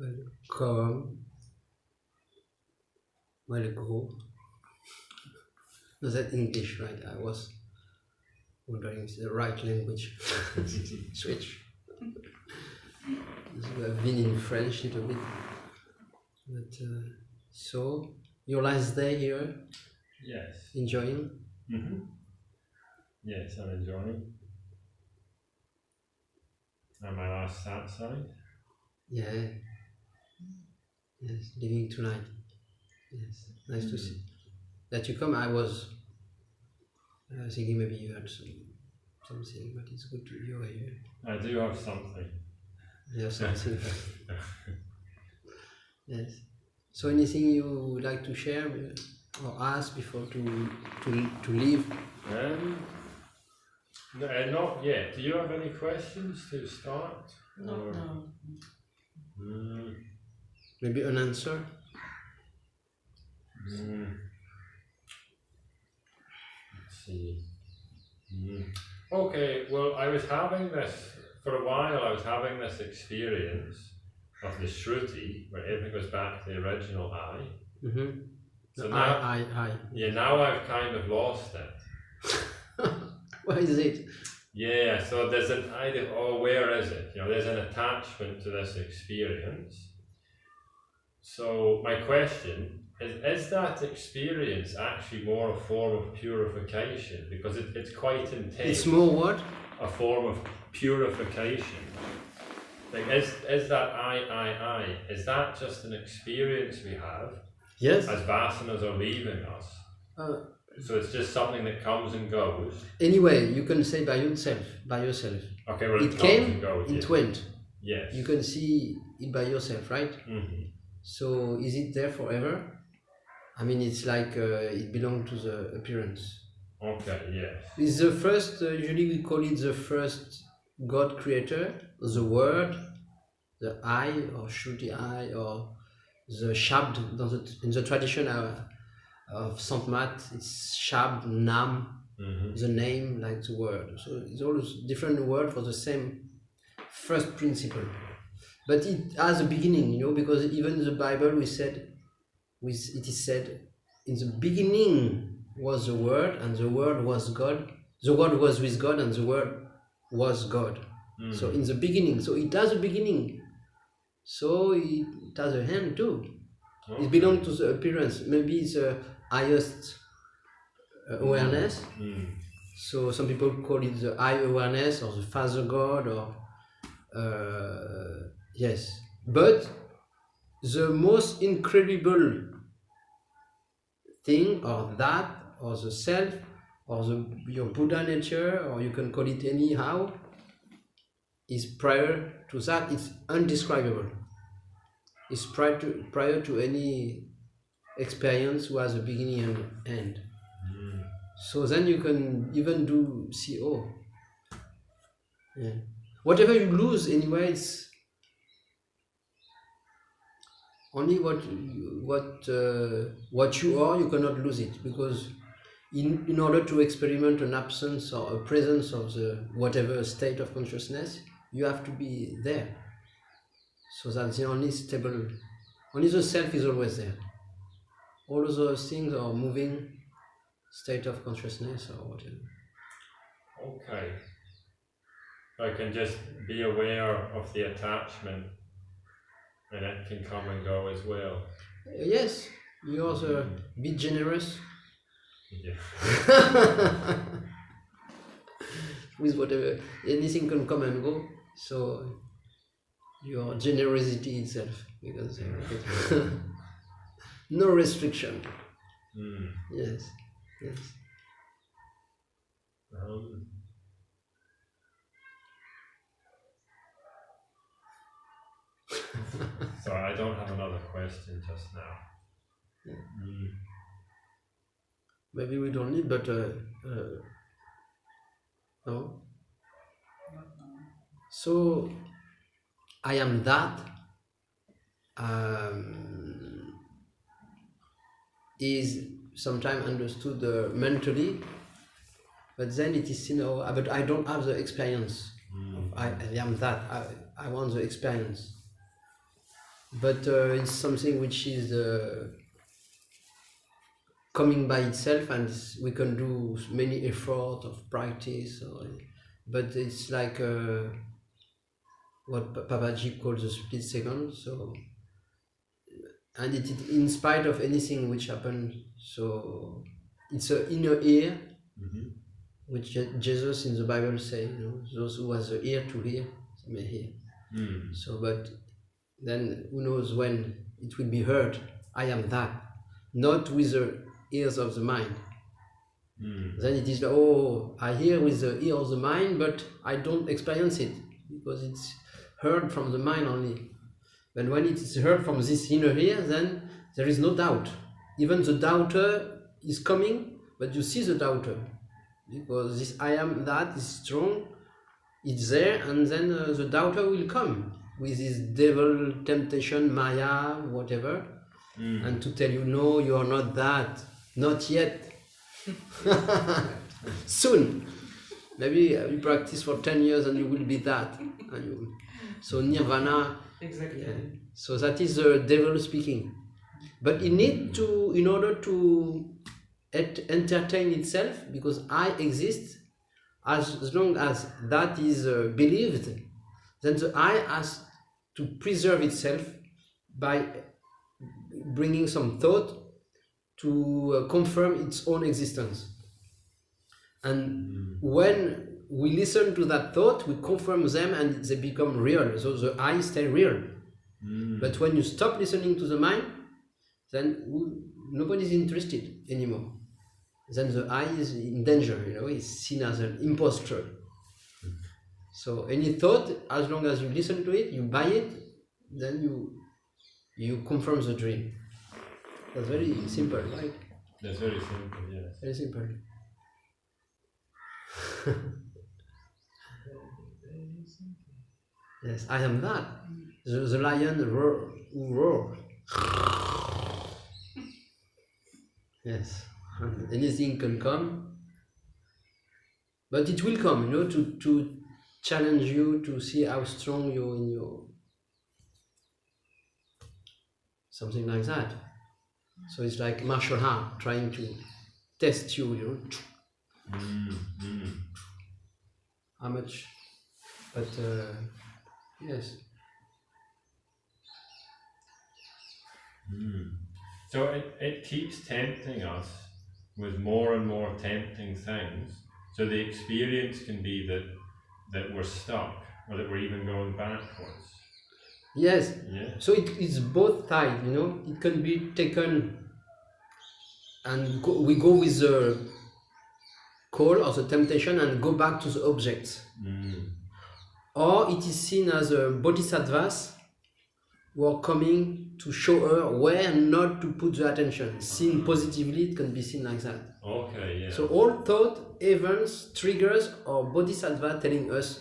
Welcome. Welcome. No, that's English, right? I was wondering if it's the right language. Switch. So I've been in French a little bit. But so, your last day here? Yes. Enjoying? Mm-hmm. Yes, I'm enjoying. And my last side? Yeah. Yes, leaving tonight. Yes, nice to see that you come. I was thinking maybe you had something, but it's good you're here. I do have something. You have something. Yes. So anything you would like to share or ask before to leave? No, not yet. Do you have any questions to start? No. Maybe an answer? Let's see. Okay, well, for a while I was having this experience of the Shruti, where everything goes back to the original I. Mm-hmm. So now, I. Yeah, now I've kind of lost it. What is it? Yeah, so there's an idea of, where is it? There's an attachment to this experience. So my question is that experience actually more a form of purification? Because it's quite intense. It's more what? A form of purification. Like, is that I, is that just an experience we have? Yes. As vasanas are leaving us? So it's just something that comes and goes? Anyway, you can say by yourself. Okay, well, it came, and goes, it went. Yes. You can see it by yourself, right? Mm-hmm. So is it there forever? I mean, it's like it belongs to the appearance. Okay, yes. It's the first, usually we call it the first God creator, the word, the I, or Shruti I, or the Shabd. In the tradition of Sant Mat, it's Shabd, Nam, the name, like the word. So it's always different word for the same first principle. But it has a beginning, because even in the Bible it is said, in the beginning was the Word, and the Word was God. The Word was with God, and the Word was God. So in the beginning, so it has a beginning. So it has a hand too. Okay. It belongs to the appearance. Maybe it's the highest awareness. So some people call it the I awareness, or the Father God, or yes. But the most incredible thing, or that, or the self, or your Buddha nature, or you can call it anyhow, is prior to that. It's undescribable. It's prior to any experience who has a beginning and end. So then you can even do CO. Yeah. Whatever you lose anyway, it's only what you are. You cannot lose it, because in order to experiment an absence or a presence of the whatever state of consciousness, you have to be there. So that's the only stable. Only the self is always there. All of those things are moving state of consciousness or whatever. Okay. I can just be aware of the attachment, and it can come and go as well. Yes, you also be generous. Yeah. With whatever, anything can come and go. So your generosity itself, because no restriction. Yes. So I don't have another question just now. Yeah. Maybe we don't need, but no. So I am that is sometimes understood mentally, but then it is but I don't have the experience of I am that. I want the experience. but it's something which is coming by itself, and we can do many effort of practice, but it's like what Papaji calls a split second. So, and it in spite of anything which happened. So it's an inner ear, which Jesus in the Bible say, those who has the ear to hear may hear. So, but then who knows when it will be heard? I am that, not with the ears of the mind. Then it is, I hear with the ear of the mind, but I don't experience it because it's heard from the mind only. But when it is heard from this inner ear, then there is no doubt. Even the doubter is coming, but you see the doubter because this I am that is strong, it's there, and then the doubter will come with his devil, temptation, Maya, whatever, and to tell you, no, you are not that, not yet. Soon. Maybe you practice for 10 years and you will be that. So nirvana. Exactly. Yeah. So that is the devil speaking. But it need to, in order to entertain itself, because I exist, as long as that is believed, then the I has to preserve itself by bringing some thought to confirm its own existence. And when we listen to that thought, we confirm them and they become real. So the I stay real. But when you stop listening to the mind, then nobody is interested anymore. Then the I is in danger, is seen as an impostor. So any thought, as long as you listen to it, you buy it, then you confirm the dream. That's very simple, right? That's very simple, yes. Very simple. Yes, I am that. The lion who roars. Yes, anything can come, but it will come, to challenge you, to see how strong you're in your something like that. So it's like martial art trying to test you, how much, but yes. So it keeps tempting us with more and more tempting things. So the experience can be that we're stuck or that we're even going backwards. Yes. Yeah. So it's both sides, It can be taken and we go with the call or the temptation and go back to the objects. Or it is seen as a bodhisattvas who are coming to show her where not to put the attention. Seen positively, it can be seen like that. Okay, yeah. So all thought, events, triggers are bodhisattva telling us,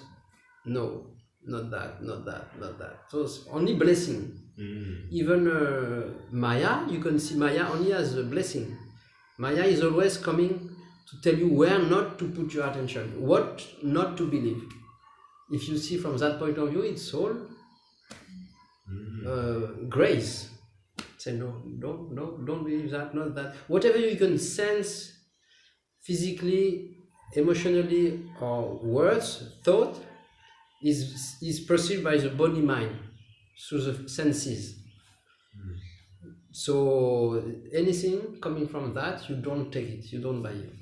no, not that, not that, not that. So it's only blessing. Even Maya, you can see Maya only as a blessing. Maya is always coming to tell you where not to put your attention, what not to believe. If you see from that point of view, it's all grace. Say no, don't believe that, not that. Whatever you can sense physically, emotionally, or words, thought, is perceived by the body mind through the senses. So anything coming from that, you don't take it, you don't buy it.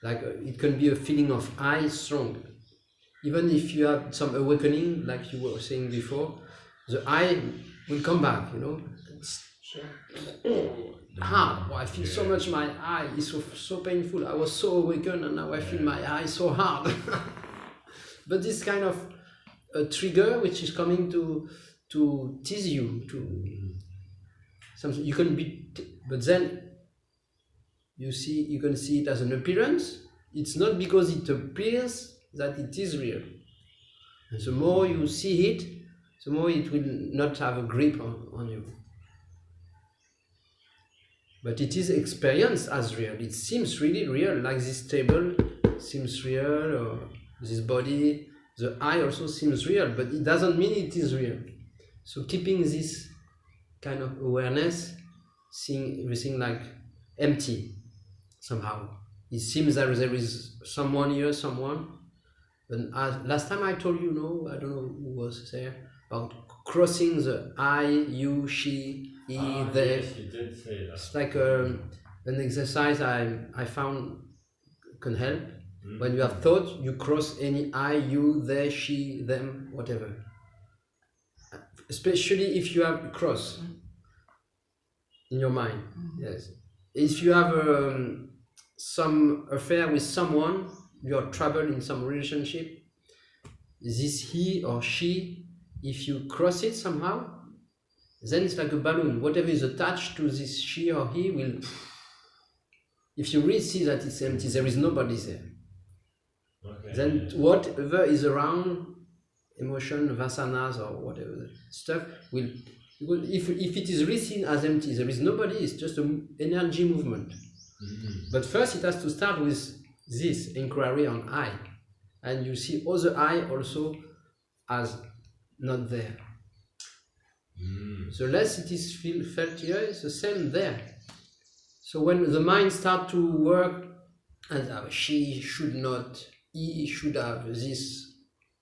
Like it can be a feeling of I strong. Even if you have some awakening, like you were saying before, the I will come back, hard. I feel so much my eye is so painful. I was so awakened and now I feel my eye so hard. But this kind of a trigger which is coming to tease you, to something you can be, but then you can see it as an appearance. It's not because it appears that it is real. And the more you see it, the more it will not have a grip on you. But it is experienced as real. It seems really real, like this table seems real, or this body. The eye also seems real, but it doesn't mean it is real. So keeping this kind of awareness, seeing everything like empty somehow. It seems that there is someone here, someone. But last time I told you, no, I don't know who was there, about crossing the I, you, she, he, they. Yes, you did say that. It's like an exercise I found can help. When you have thought, you cross any I, you, they, she, them, whatever. Especially if you have cross in your mind. Yes. If you have some affair with someone, you're troubled in some relationship, this he or she, if you cross it somehow, then it's like a balloon. Whatever is attached to this she or he will, if you really see that it's empty, there is nobody there. Okay. Then whatever is around, emotion, vasanas or whatever stuff, will, if it is really seen as empty, there is nobody, it's just an energy movement. But first it has to start with this inquiry on I, and you see other I also as not there. The less it is felt here, it's the same there. So when the mind starts to work, and she should not, he should have this,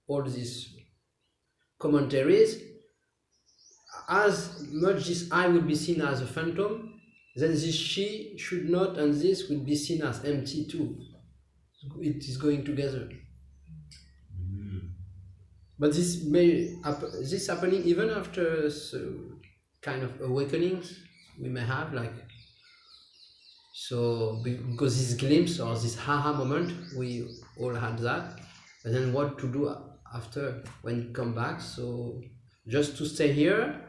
all these commentaries, as much this I will be seen as a phantom, then this she should not, and this will be seen as empty too. It is going together. But this this happening even after kind of awakenings we may have, like, so because this glimpse or this haha moment, we all had that, and then what to do after when you come back. So just to stay here,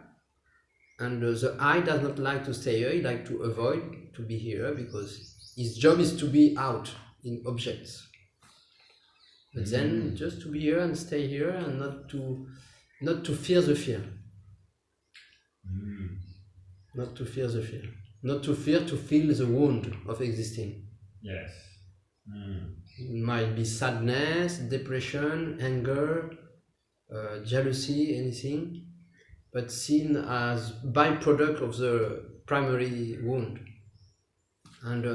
and the I does not like to stay here, he like to avoid to be here because his job is to be out in objects. But then just to be here and stay here, and not to fear the fear. Not to fear the fear. Not to fear to feel the wound of existing. Yes. It might be sadness, depression, anger, jealousy, anything, but seen as byproduct of the primary wound. And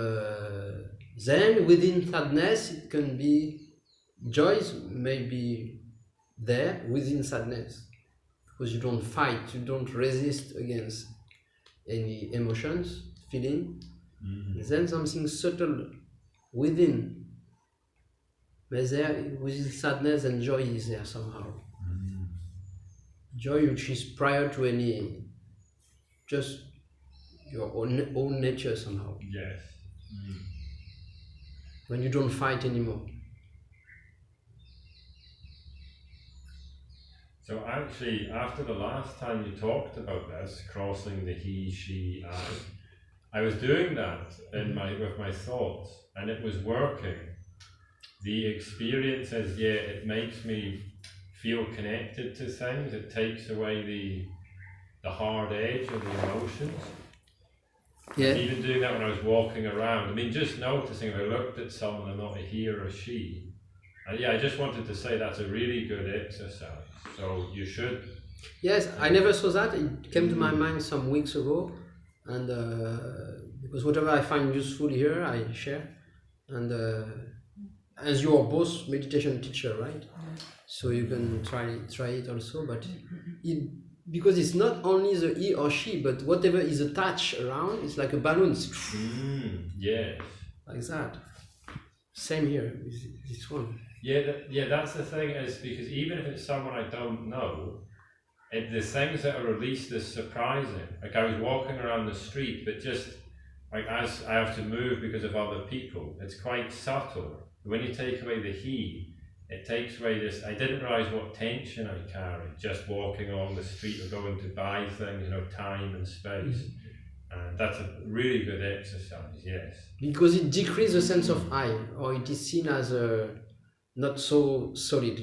then within sadness it can be joy, may be there within sadness, because you don't fight, you don't resist against any emotions, feeling. Then something subtle within, but there within sadness, and joy is there somehow. Joy which is prior to any, just your own nature somehow. Yes. When you don't fight anymore. So actually, after the last time you talked about this, crossing the he, she, I was doing that with my thoughts, and it was working. The experience is, it makes me feel connected to things. It takes away the hard edge of the emotions. Yeah. And even doing that when I was walking around, I mean, just noticing if I looked at someone, I'm not a he or a she. And I just wanted to say that's a really good exercise. So you should. Yes, I never saw that. It came to my mind some weeks ago, and because whatever I find useful here, I share. And as you are both meditation teacher, right? So you can try it also. But because it's not only the he or she, but whatever is attached around, it's like a balloon. Yes. Like that. Same here with this one. That's the thing, is because even if it's someone I don't know, the things that are released is surprising. Like I was walking around the street, but just like as I have to move because of other people, it's quite subtle. When you take away the he, it takes away this, I didn't realise what tension I carried just walking along the street or going to buy things, time and space. And that's a really good exercise, yes. Because it decreases the sense of I, or it is seen as not so solid,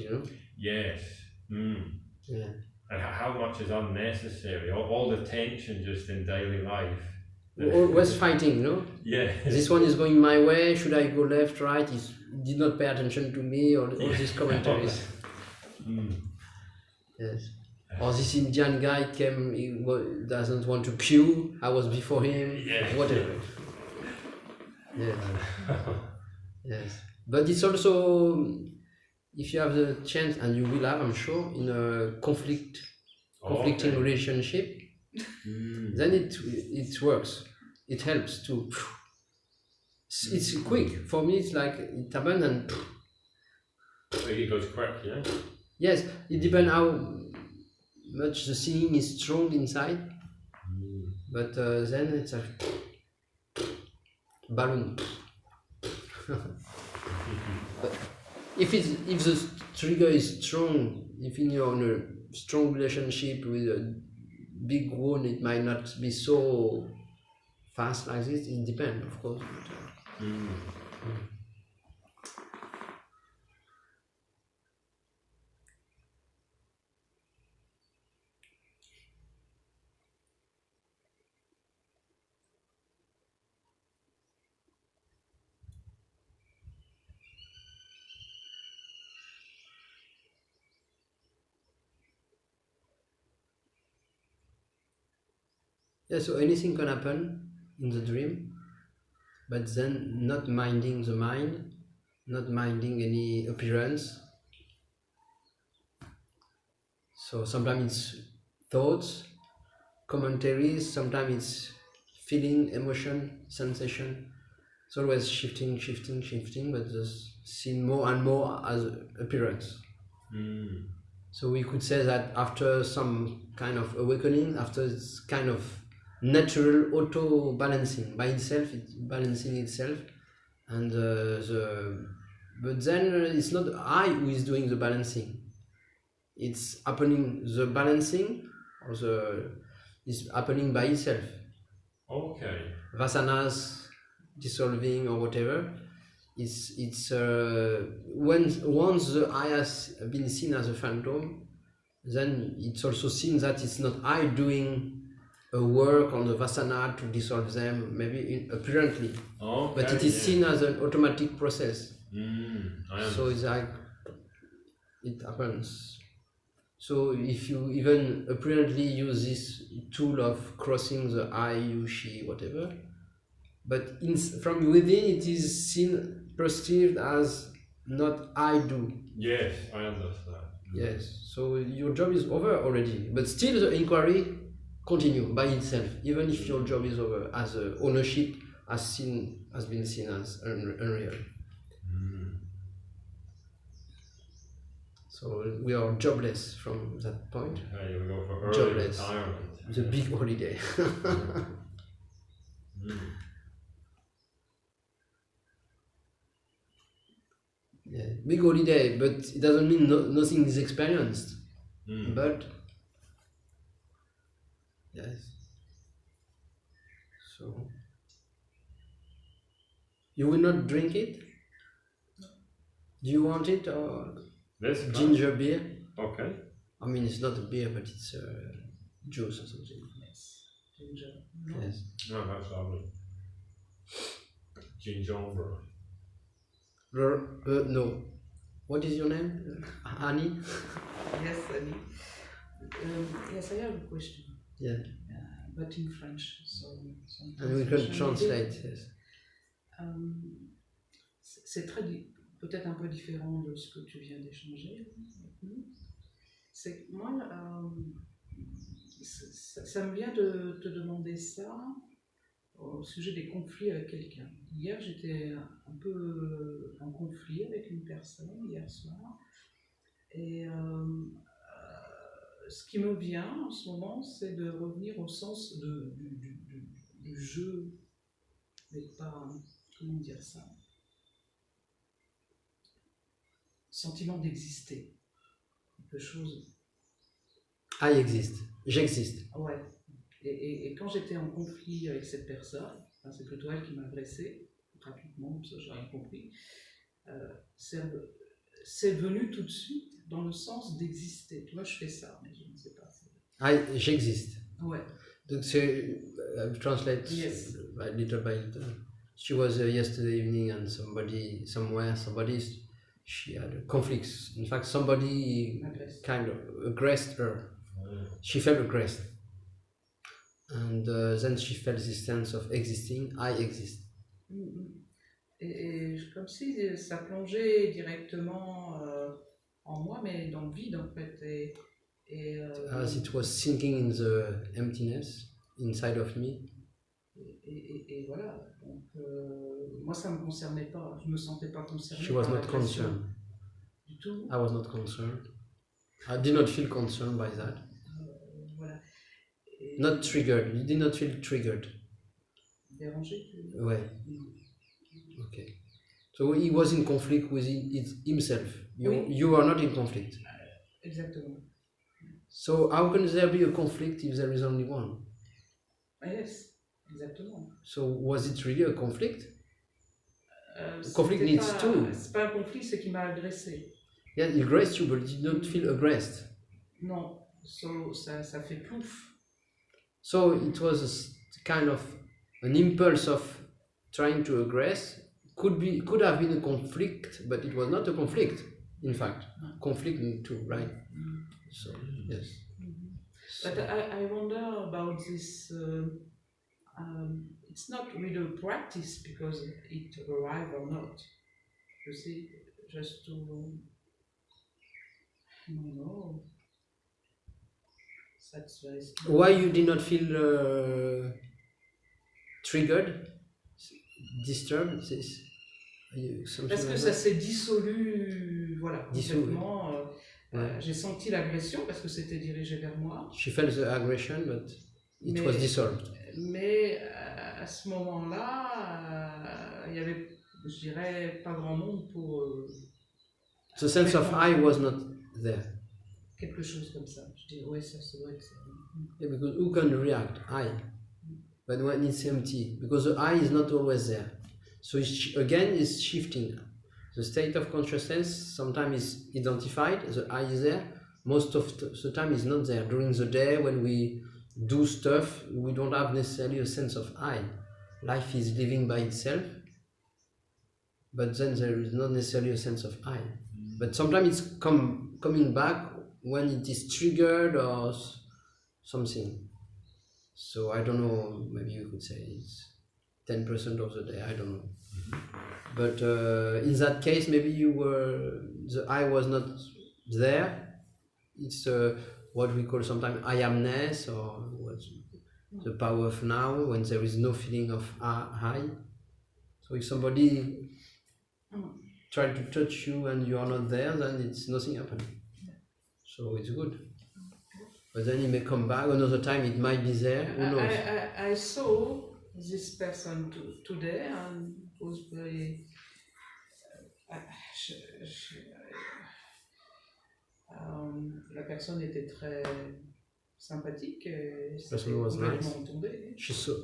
Yes. Yeah. And how much is unnecessary? All the tension just in daily life. Always fighting, Yeah. This one is going my way, should I go left, right? He did not pay attention to me, or all these commentaries. Yes. Or this Indian guy came, doesn't want to queue, I was before him, Yeah. whatever. Yes. Yes. But it's also, if you have the chance, and you will have, I'm sure, in a conflicting Okay. relationship, then it works. It helps to. It's quick. For me, it's like it happened and. Like it goes quick, yeah? Yes, it depends how much the singing is strong inside. But then it's a balloon. But if the trigger is strong, if you're in a strong relationship with a big wound, it might not be so fast like this. It depends, of course. Yeah, so anything can happen in the dream, but then not minding the mind, not minding any appearance. So sometimes it's thoughts, commentaries, sometimes it's feeling, emotion, sensation. It's always shifting, but just seen more and more as appearance. So we could say that after some kind of awakening, after this kind of natural auto balancing by itself, it's balancing itself, and but then it's not I who is doing the balancing. It's happening, the balancing or is happening by itself. Okay. Vasanas dissolving or whatever. It's once the I has been seen as a phantom, then it's also seen that it's not I doing a work on the vasana to dissolve them, maybe apparently, Okay, but it is seen as an automatic process. So it's like it happens. So if you even apparently use this tool of crossing the I, you, she, whatever, but from within it is seen, perceived as not I do. Yes, I understand. Yes, so your job is over already, but still the inquiry continue by itself, even if your job is over, as ownership has been seen as unreal. So we are jobless from that point. Okay, we go for early Jobless. retirement. The big holiday. Yeah, big holiday, but it doesn't mean nothing is experienced. But yes, so you will not drink it? Do you want it or This ginger beer? Okay. I mean, it's not a beer, but it's juice or something. Yes. Ginger. Yes. No, that's lovely. Gingerbread. No. What is your name? Annie? Yes, Annie. Yes, I have a question. Yeah. But in French. So And we can translate, yes. C'est peut-être un peu différent de ce que tu viens d'échanger avec nous. C'est que moi, ça me vient de te demander ça au sujet des conflits avec quelqu'un. Hier, j'étais un peu en conflit avec une personne, hier soir. Et ce qui me vient en ce moment, c'est de revenir au sens du jeu, mais pas, comment dire ça, sentiment d'exister, quelque chose. I exist. J'existe. Ouais. Et quand j'étais en conflit avec cette personne, enfin, c'est plutôt elle qui m'a agressé, gratuitement, ça j'ai rien compris, c'est venu tout de suite dans le sens d'exister. Tu vois, je fais ça, mais je ne sais pas. J'existe. Ouais. Donc c'est, translate Yes. little by little. She was yesterday evening and somebody she had conflicts. In fact, somebody Agresse. kind of aggressed her. She felt aggressed. And then she felt this sense of existing, I exist. Et comme si ça plongeait directement en moi, mais dans le vide en fait. As it was sinking in the emptiness inside of me. Et voilà. Donc, moi, ça me concernait pas. Je me sentais pas concernée. She was par not l'agression concerned. du tout. I was not concerned. I did not feel concerned by that. Voilà. Et Not triggered. You did not feel triggered. dérangé. Tu veux dire? Ouais. Okay. So he was in conflict with himself. Oui. You are not in conflict. Exactement. So how can there be a conflict if there is only one? Yes, exactement. So was it really a conflict? Conflict C'était needs pas- two. C'est pas un conflit, c'est qu'il m'a agressé. Yeah, he aggressed you, but you did not feel aggressed. Non, ça fait plouf. So it was kind of an impulse of trying to aggress. Could have been a conflict, but it was not a conflict. In fact, conflict too, right? So yes. So, But I wonder about this. It's not really a practice because it arrived or not. You see, just to. I don't know. That's very strange. why you did not feel triggered, disturbed? Something Parce que like ça that? s'est dissolu, voilà, Dissolu. complètement. Ouais. J'ai senti l'agression parce que c'était dirigé vers moi. She felt the aggression, but it Mais- was dissolved. Mais à ce moment-là, il y avait, je dirais, pas grand monde pour The sense of I was not there. quelque chose comme ça. Je dis, ouais, ça doit être ça. Yeah, because who can react? I. But when it's empty, because the I is not always there. So again, it's shifting. The state of consciousness sometimes is identified, the I is there. Most of the time is not there. During the day when we do stuff, we don't have necessarily a sense of I. Life is living by itself, but then there is not necessarily a sense of I. But sometimes it's coming back when it is triggered or something. So I don't know, maybe you could say it's 10% of the day, I don't know. But in that case, maybe the I was not there. It's what we call sometimes I amness, or what's the power of now, when there is no feeling of I. So if somebody tries to touch you and you are not there, then it's nothing happened. So it's good. But then it may come back another time, it might be there, who knows? I saw this person today and it was very. La personne était très sympathique et Person c'était was complètement nice. tombé.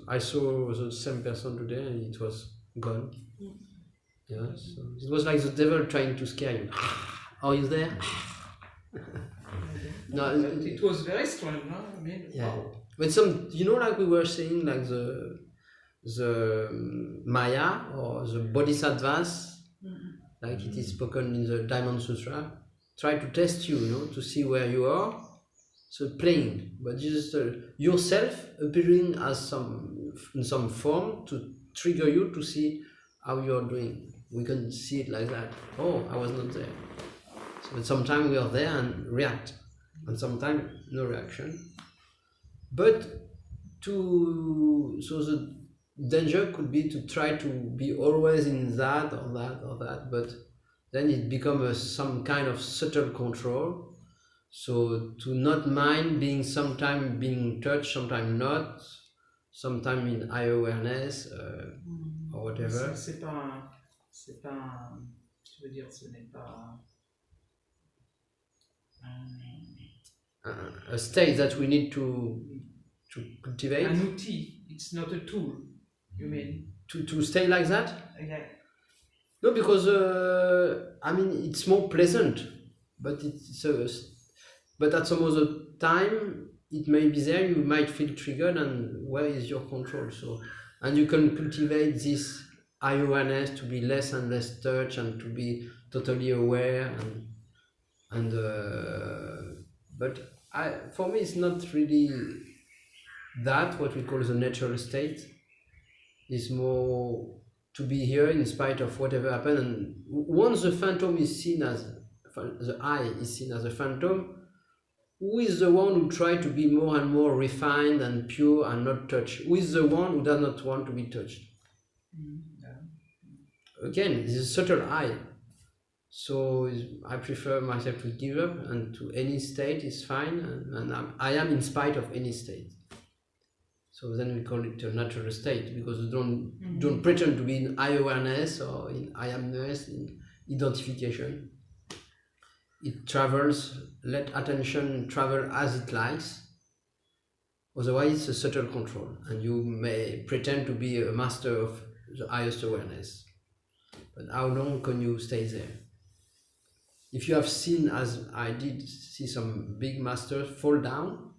I saw the same person today and it was gone. Yeah, so it was like the devil trying to scare you. Are you there? No, It was very strange, huh? I mean, yeah. wow. But some, like we were saying, like the Maya or the Bodhisattvas, like it is spoken in the Diamond Sutra, try to test you, to see where you are. So playing, but just yourself appearing as in some form to trigger you to see how you are doing. We can see it like that. Oh, I was not there. So sometimes we are there and react, and sometimes no reaction. But so the danger could be to try to be always in that or that or that, but then it becomes some kind of subtle control. So to not mind being sometime being touched, sometimes not, sometime in high awareness or whatever. C'est pas je veux dire, ce n'est pas A state that we need to cultivate. un outil. It's not a tool. You mean? To stay like that? Yeah. No, because it's more pleasant, but but at some other time it may be there. You might feel triggered, and where is your control? So, and you can cultivate this awareness to be less and less touch, and to be totally aware, but For me, it's not really that what we call the natural state. Is more to be here in spite of whatever happened. And once the phantom is seen as the I is seen as a phantom, who is the one who tries to be more and more refined and pure and not touched? Who is the one who does not want to be touched? Again, it's a subtle I. So I prefer myself to give up, and to any state is fine, and I am in spite of any state. So then we call it a natural state, because we don't pretend to be in I awareness or in I amness, in identification. It travels, let attention travel as it likes. Otherwise, it's a subtle control, and you may pretend to be a master of the highest awareness. But how long can you stay there? If you have seen, as I did see some big masters fall down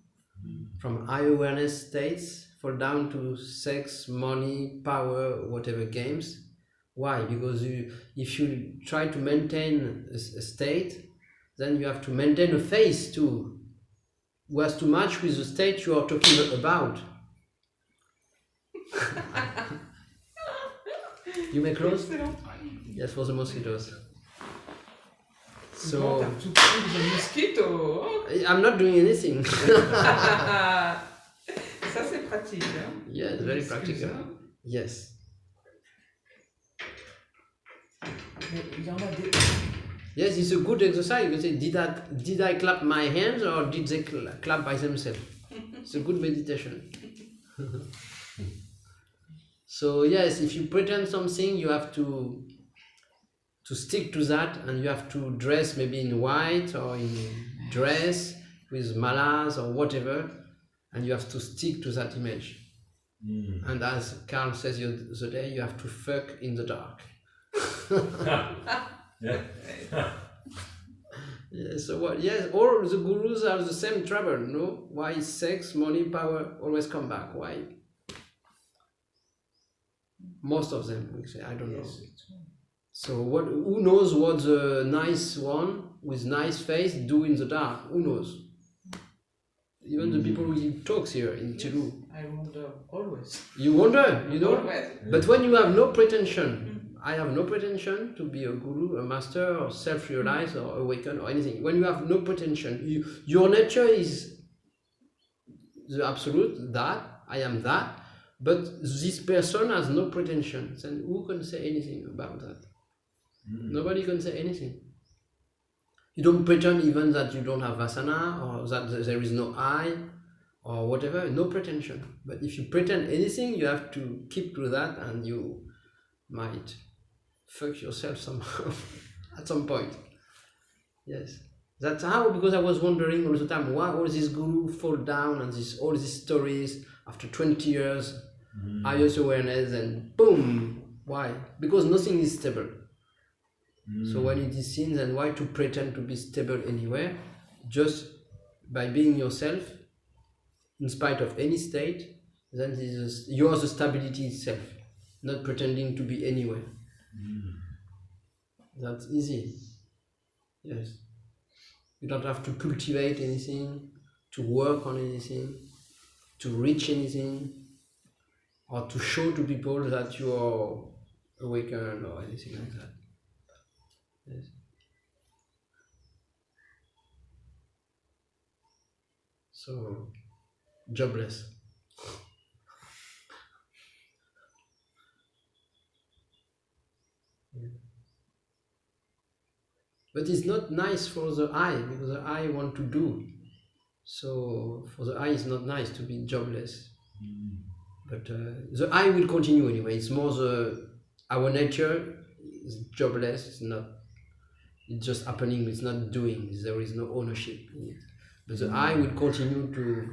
from high awareness states, fall down to sex, money, power, whatever games. Why? Because if you try to maintain a state, then you have to maintain a face too, who has to match with the state you are talking about. You may close? Yes, for the mosquitoes. So T'as tout pris de mosquito. I'm not doing anything. Ça c'est pratique. Hein? Yes, very Excuse, practical. hein? Yes. Mais il y en a des. Yes, it's a good exercise. You can say, did I clap my hands or did they clap by themselves? It's a good meditation. So yes, if you pretend something, you have to stick to that, and you have to dress maybe in white or in dress with malas or whatever, and you have to stick to that image. And as Carl says the other day, you have to fuck in the dark. Yeah. Yeah, so what? Yes, all the gurus have the same trouble, no? Why sex, money, power always come back? Why? Most of them, we say, I don't know. So what? Who knows what the nice one with nice face do in the dark? Who knows? Even the people who give talks here in Tiru. I wonder always. You wonder, you know? Always. But when you have no pretension, I have no pretension to be a guru, a master, or self-realized, or awakened, or anything. When you have no pretension, your nature is the absolute, that, I am that, but this person has no pretension. Then who can say anything about that? Nobody can say anything. You don't pretend even that you don't have vasana, or that there is no I, or whatever, no pretension. But if you pretend anything, you have to keep to that, and you might fuck yourself somehow at some point. Yes, that's how, because I was wondering all the time, why all these gurus fall down, and all these stories after 20 years, highest awareness, and boom, why? Because nothing is stable. So when it is seen, then why to pretend to be stable anywhere? Just by being yourself, in spite of any state, then you are the stability itself, not pretending to be anywhere. That's easy. Yes. You don't have to cultivate anything, to work on anything, to reach anything, or to show to people that you are awakened or anything like that. Yes. So, jobless. But it's not nice for the eye, because the eye want to do. So for the eye, it's not nice to be jobless. But the eye will continue anyway. It's more our nature is jobless. It's not. It's just happening. It's not doing. There is no ownership in it. But the eye will continue to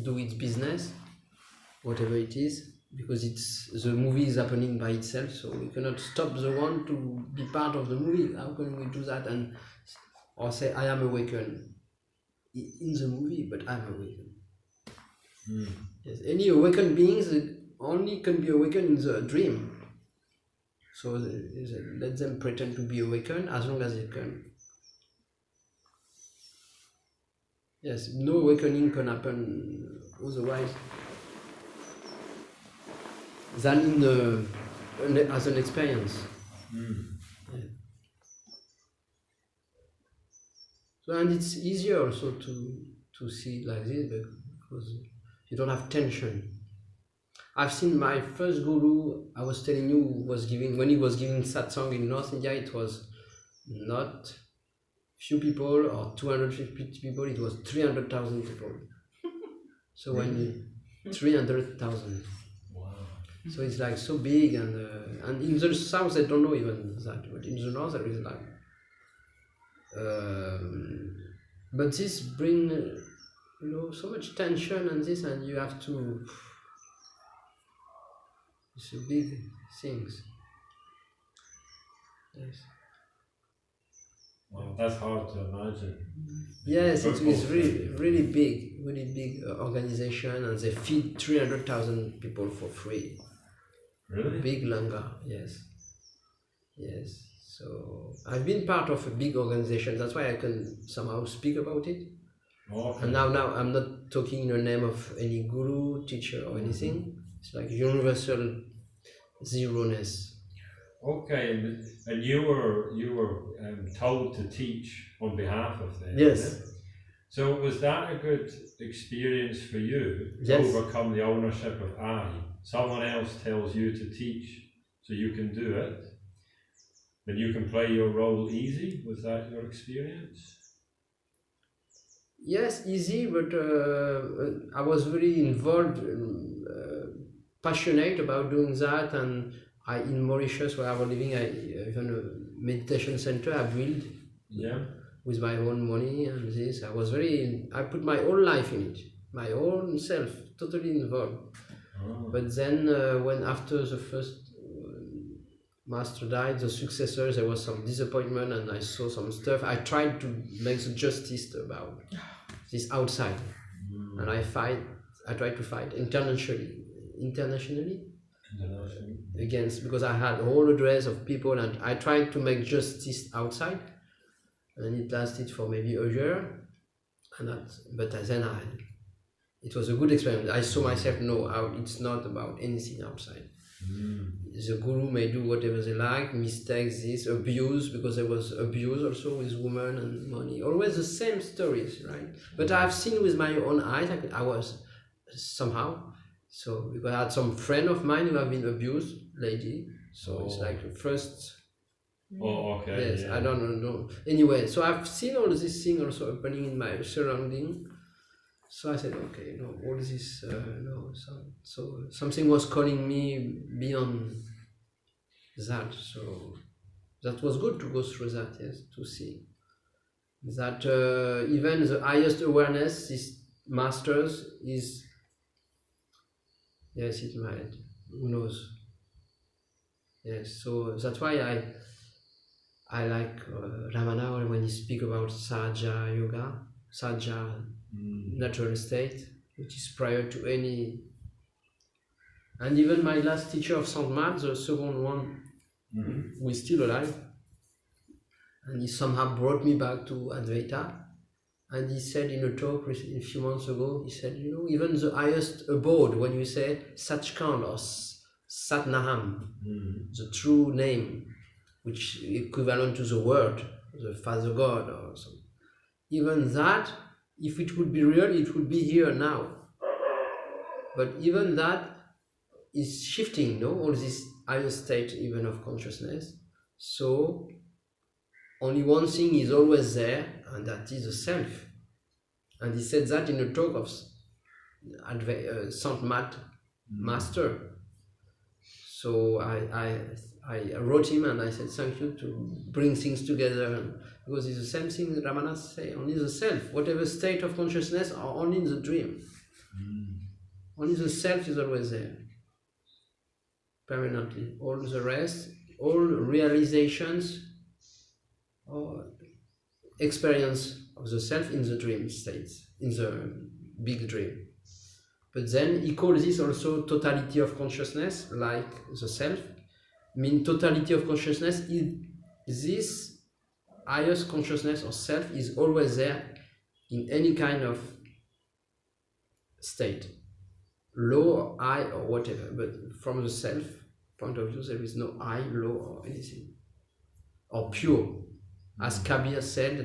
do its business, whatever it is, because the movie is happening by itself. So we cannot stop the one to be part of the movie. How can we do that or say I am awakened in the movie, but I'm awakened? Yes, any awakened beings only can be awakened in the dream. So let them pretend to be awakened as long as they can. Yes, no awakening can happen otherwise than as an experience. Yeah. So, and it's easier also to see it like this because you don't have tension. I've seen my first guru, I was telling you, when he was giving satsang in North India, it was not few people or 250 people, it was 300,000 people. So when 300,000. Wow. So it's like so big, and in the south they don't know even that, but in the north there is like. But this bring so much tension and this, and you have to. It's a big things. Yes. Wow, that's hard to imagine. Yes, it's really big organization, and they feed 300,000 people for free. Really? Big Langa, yes. So I've been part of a big organization. That's why I can somehow speak about it. Okay. And now I'm not talking in the name of any guru, teacher, or anything. It's like universal zero-ness. Okay, and you were told to teach on behalf of them. Yes. So was that a good experience for you to Yes. overcome the ownership of I? Someone else tells you to teach, so you can do it, and you can play your role easy. Was that your experience? Yes, easy, but I was very involved, passionate about doing that, and in Mauritius, where I was living, even a meditation center I built with my own money, and this. I put my own life in it, my own self, totally involved. Oh. But then when after the first master died, the successors, there was some disappointment, and I saw some stuff. I tried to make the justice about this outside, and I tried to fight internationally against, because I had a whole address of people, and I tried to make justice outside, and it lasted for maybe a year, but then it was a good experience. I saw myself it's not about anything outside. The guru may do whatever they like, mistakes, this, abuse, because there was abuse also with women and money, always the same stories, right? But I've seen with my own eyes, I was somehow. So, because I had some friend of mine who have been abused, lady. So it's like the first. Oh, okay. Yes, yeah. I don't know. Anyway, so I've seen all this thing also happening in my surrounding. So I said, okay, no, all this, no. So something was calling me beyond that. So that was good to go through that, yes, to see that even the highest awareness, this masters, is. Yes, it might. Who knows? Yes, so that's why I like Ramana when he speak about Sahaja Yoga, Sahaja natural state, which is prior to any. And even my last teacher of Saint Mark, the second one, who is still alive, and he somehow brought me back to Advaita. And he said in a talk a few months ago, he said, even the highest abode, when you say Satchkand or Satnaham, the true name, which is equivalent to the word, the Father God or something, even that, if it would be real, it would be here now. But even that is shifting, all this higher state even of consciousness. So only one thing is always there, and that is the self. And he said that in a talk of Saint Matt Master. So I wrote him and I said, thank you to bring things together, because it's the same thing Ramana say, only the self, whatever state of consciousness, or only in the dream. Only the self is always there, permanently. All the rest, all realizations, or experience of the self in the dream states, in the big dream. But then he calls this also totality of consciousness, like the self. Totality of consciousness is this highest consciousness or self is always there in any kind of state, low, high, or whatever. But from the self point of view, there is no high, low, or anything, or pure. As Kabir said,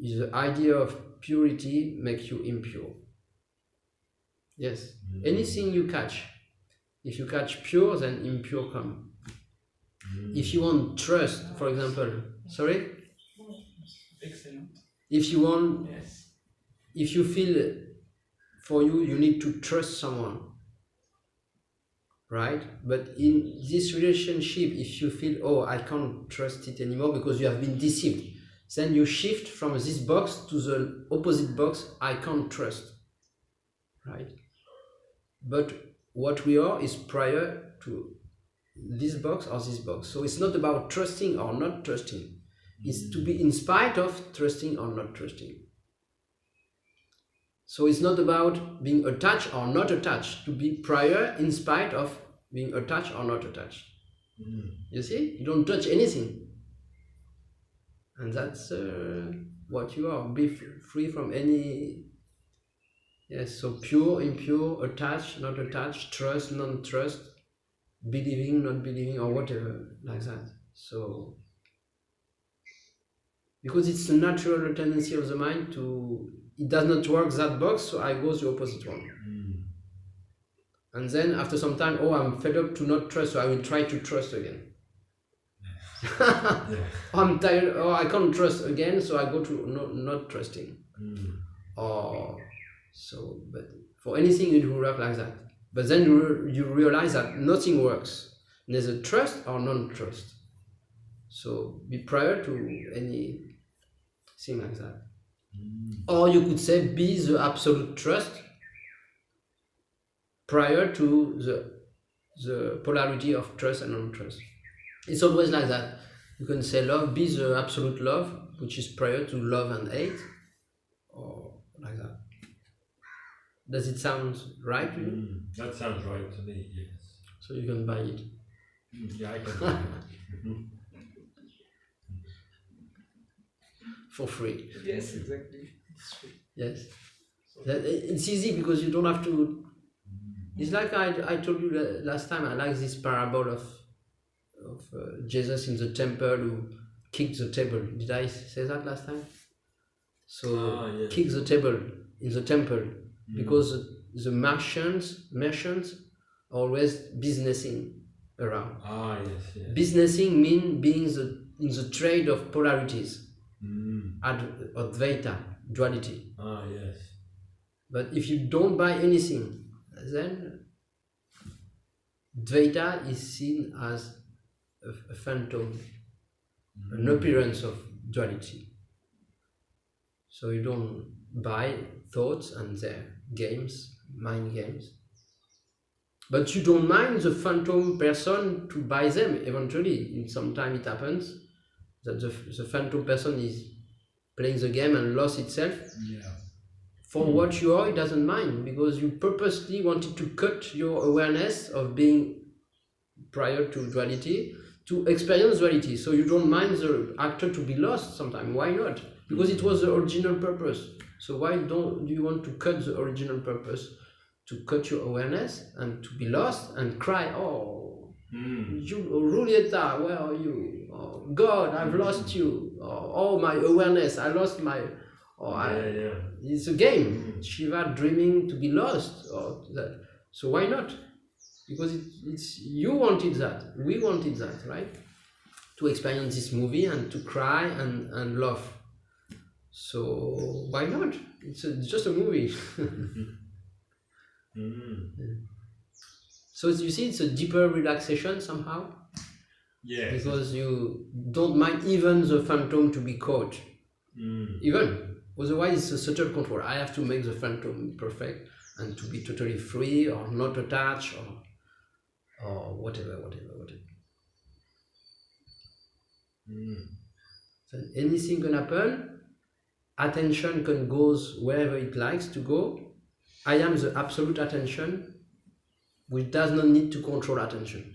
the idea of purity makes you impure. Yes, anything you catch, if you catch pure, then impure come. If you want trust, for example, sorry? Excellent. If you want, Yes. if you feel for you, you need to trust someone, right? But in this relationship, if you feel, oh, I can't trust it anymore because you have been deceived, then you shift from this box to the opposite box, I can't trust, right? But what we are is prior to this box or this box. So it's not about trusting or not trusting. It's to be in spite of trusting or not trusting. So it's not about being attached or not attached, to be prior in spite of being attached or not attached. You see? You don't touch anything. And that's what you are. Be free from any... Yes, so pure, impure, attached, not attached, trust, non-trust, believing, not believing, or whatever, like that. So, because it's the natural tendency of the mind to, it does not work that box, so I go the opposite one. And then after some time, oh, I'm fed up to not trust, so I will try to trust again. I'm tired, oh, I can't trust again, so I go to not trusting. Or, so, but for anything it will work like that. But then you realize that nothing works, neither trust or non-trust. So be prior to anything like that. Or you could say be the absolute trust prior to the polarity of trust and non-trust. It's always like that. You can say love, be the absolute love, which is prior to love and hate, or like that. Does it sound right to you? That sounds right to me, yes. So you can buy it. Yeah, I can buy it. For free. Yes, exactly. It's true. Yes. It's easy because you don't have to... It's like I told you last time, I like this parable of Jesus in the temple who kicked the table. Did I say that last time? So, yes. Kick the table in the temple. Because the merchants are always businessing around. Yes. Businessing means being in the trade of polarities, Advaita, duality. Yes. But if you don't buy anything, then Dvaita is seen as a phantom, an appearance of duality. So you don't buy thoughts and their games, mind games. But you don't mind the phantom person to buy them eventually. In some time it happens that the phantom person is playing the game and lost itself. For what you are, it doesn't mind, because you purposely wanted to cut your awareness of being prior to duality to experience duality. So you don't mind the actor to be lost sometime. Why not? Because it was the original purpose. So why don't you want to cut the original purpose? To cut your awareness and to be lost and cry, oh, Julieta, where are you? Oh, God, I've lost you. Oh, my awareness, I lost my... It's a game. Shiva dreaming to be lost. Or that. So why not? Because it's you wanted that. We wanted that, right? To experience this movie and to cry and laugh. So why not? It's just a movie. So you see, it's a deeper relaxation somehow. Yes. Because you don't mind even the phantom to be caught. Even. Otherwise, it's a subtle control. I have to make the phantom perfect and to be totally free or not attached or whatever. So anything can happen. Attention can go wherever it likes to go. I am the absolute attention, which does not need to control attention.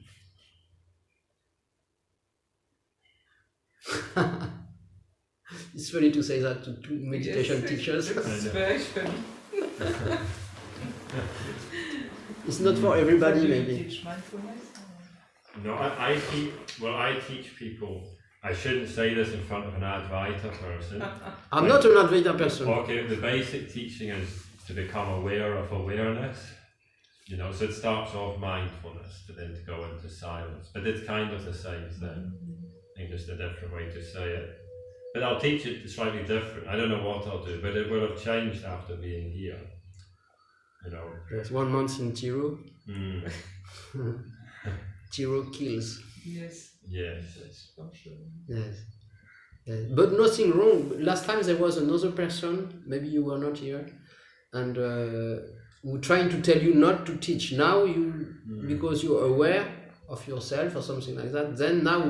It's funny to say that to two meditation Yes, teachers. it's very funny. It's not for everybody, Do you maybe. teach mindfulness? No, I teach people. I shouldn't say this in front of an Advaita person. I'm not an Advaita person. Okay, the basic teaching is to become aware of awareness. So it starts off mindfulness to then to go into silence. But it's kind of the same thing. I think just a different way to say it. But I'll teach it slightly different. I don't know what I'll do, but it will have changed after being here. There's 1 month in Tiru. Mm. Tiru kills. Yes. Yes. Yes. Yes. But nothing wrong. Last time there was another person, maybe you were not here, and who trying to tell you not to teach. Now because you're aware of yourself or something like that, then now